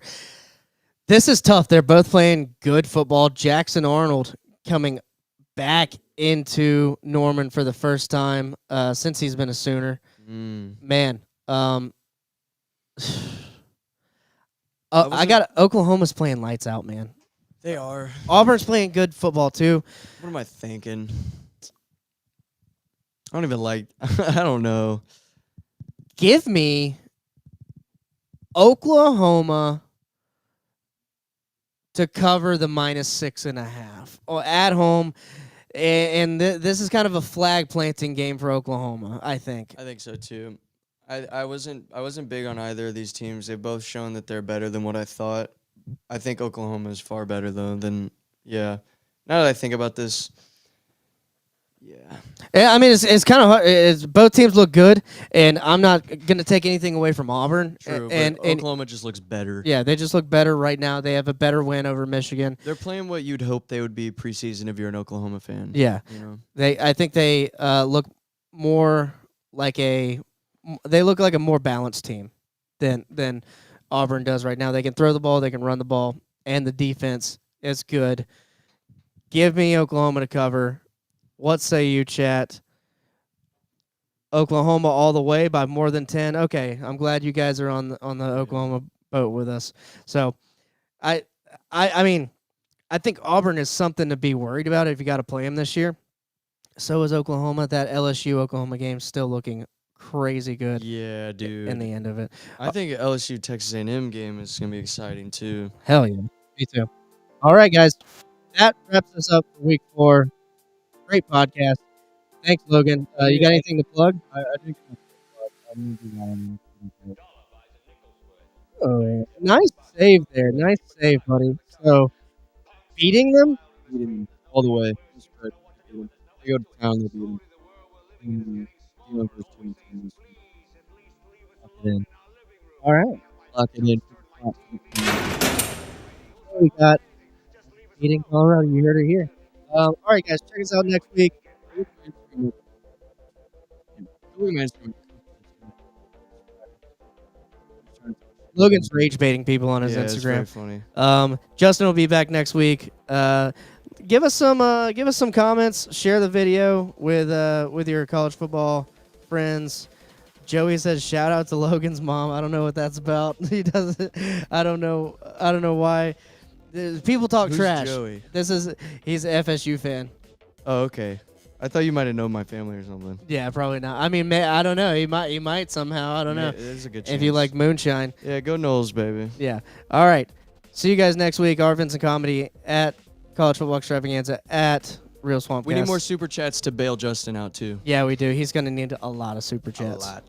This is tough. They're both playing good football. Jackson Arnold coming back into Norman for the first time since he's been a Sooner. Man, I got Oklahoma's playing lights out, man. They are. Auburn's playing good football too. What am I thinking? I don't even like. I don't know. Give me Oklahoma to cover the -6.5 at home, and this is kind of a flag planting game for Oklahoma. I think. I think so too. I wasn't big on either of these teams. They've both shown that they're better than what I thought. I think Oklahoma is far better though than yeah. Now that I think about this, yeah. Yeah, I mean it's kind of hard. Both teams look good, and I'm not gonna take anything away from Auburn. True, and but Oklahoma just looks better. Yeah, they just look better right now. They have a better win over Michigan. They're playing what you'd hope they would be preseason if you're an Oklahoma fan. Yeah, You know? I think they look more like they look like a more balanced team than Auburn does right now. They can throw the ball, they can run the ball, and the defense is good. Give me Oklahoma to cover. What say you, chat? Oklahoma all the way by more than 10. Okay, I'm glad you guys are on the Oklahoma boat with us. So, I mean, I think Auburn is something to be worried about if you got to play them this year. So is Oklahoma. That LSU Oklahoma game still looking crazy good. Yeah, dude. In the end of it, I think LSU Texas A&M game is gonna be exciting too. hell yeah, me too. All right, guys, that wraps us up for week 4. Great podcast. Thanks, Logan. You got anything to plug? I think Oh, nice save there. Nice save, buddy. So, beating them? all the way. They go to town. They beat them. All right. Lock it in. We got beating Colorado. You heard it here. All right, guys. Check us out next week. Logan's rage baiting people on his Yeah, it's very Instagram. funny. Justin will be back next week. Give us some comments. Share the video with your college football friends. Joey says shout out to Logan's mom. I don't know what that's about. He doesn't. I don't know why. People talk Who's trash. Joey? He's an FSU fan. Oh, okay. I thought you might have known my family or something. Yeah, probably not. I mean, I don't know. He might somehow. I don't know. There's a good chance. If you like moonshine. Yeah, go Knowles, baby. Yeah. All right. See you guys next week. Our Vincent Comedy at College Football Extravaganza at Real Swamp. We need more super chats to bail Justin out too. Yeah, we do. He's going to need a lot of super chats. A lot.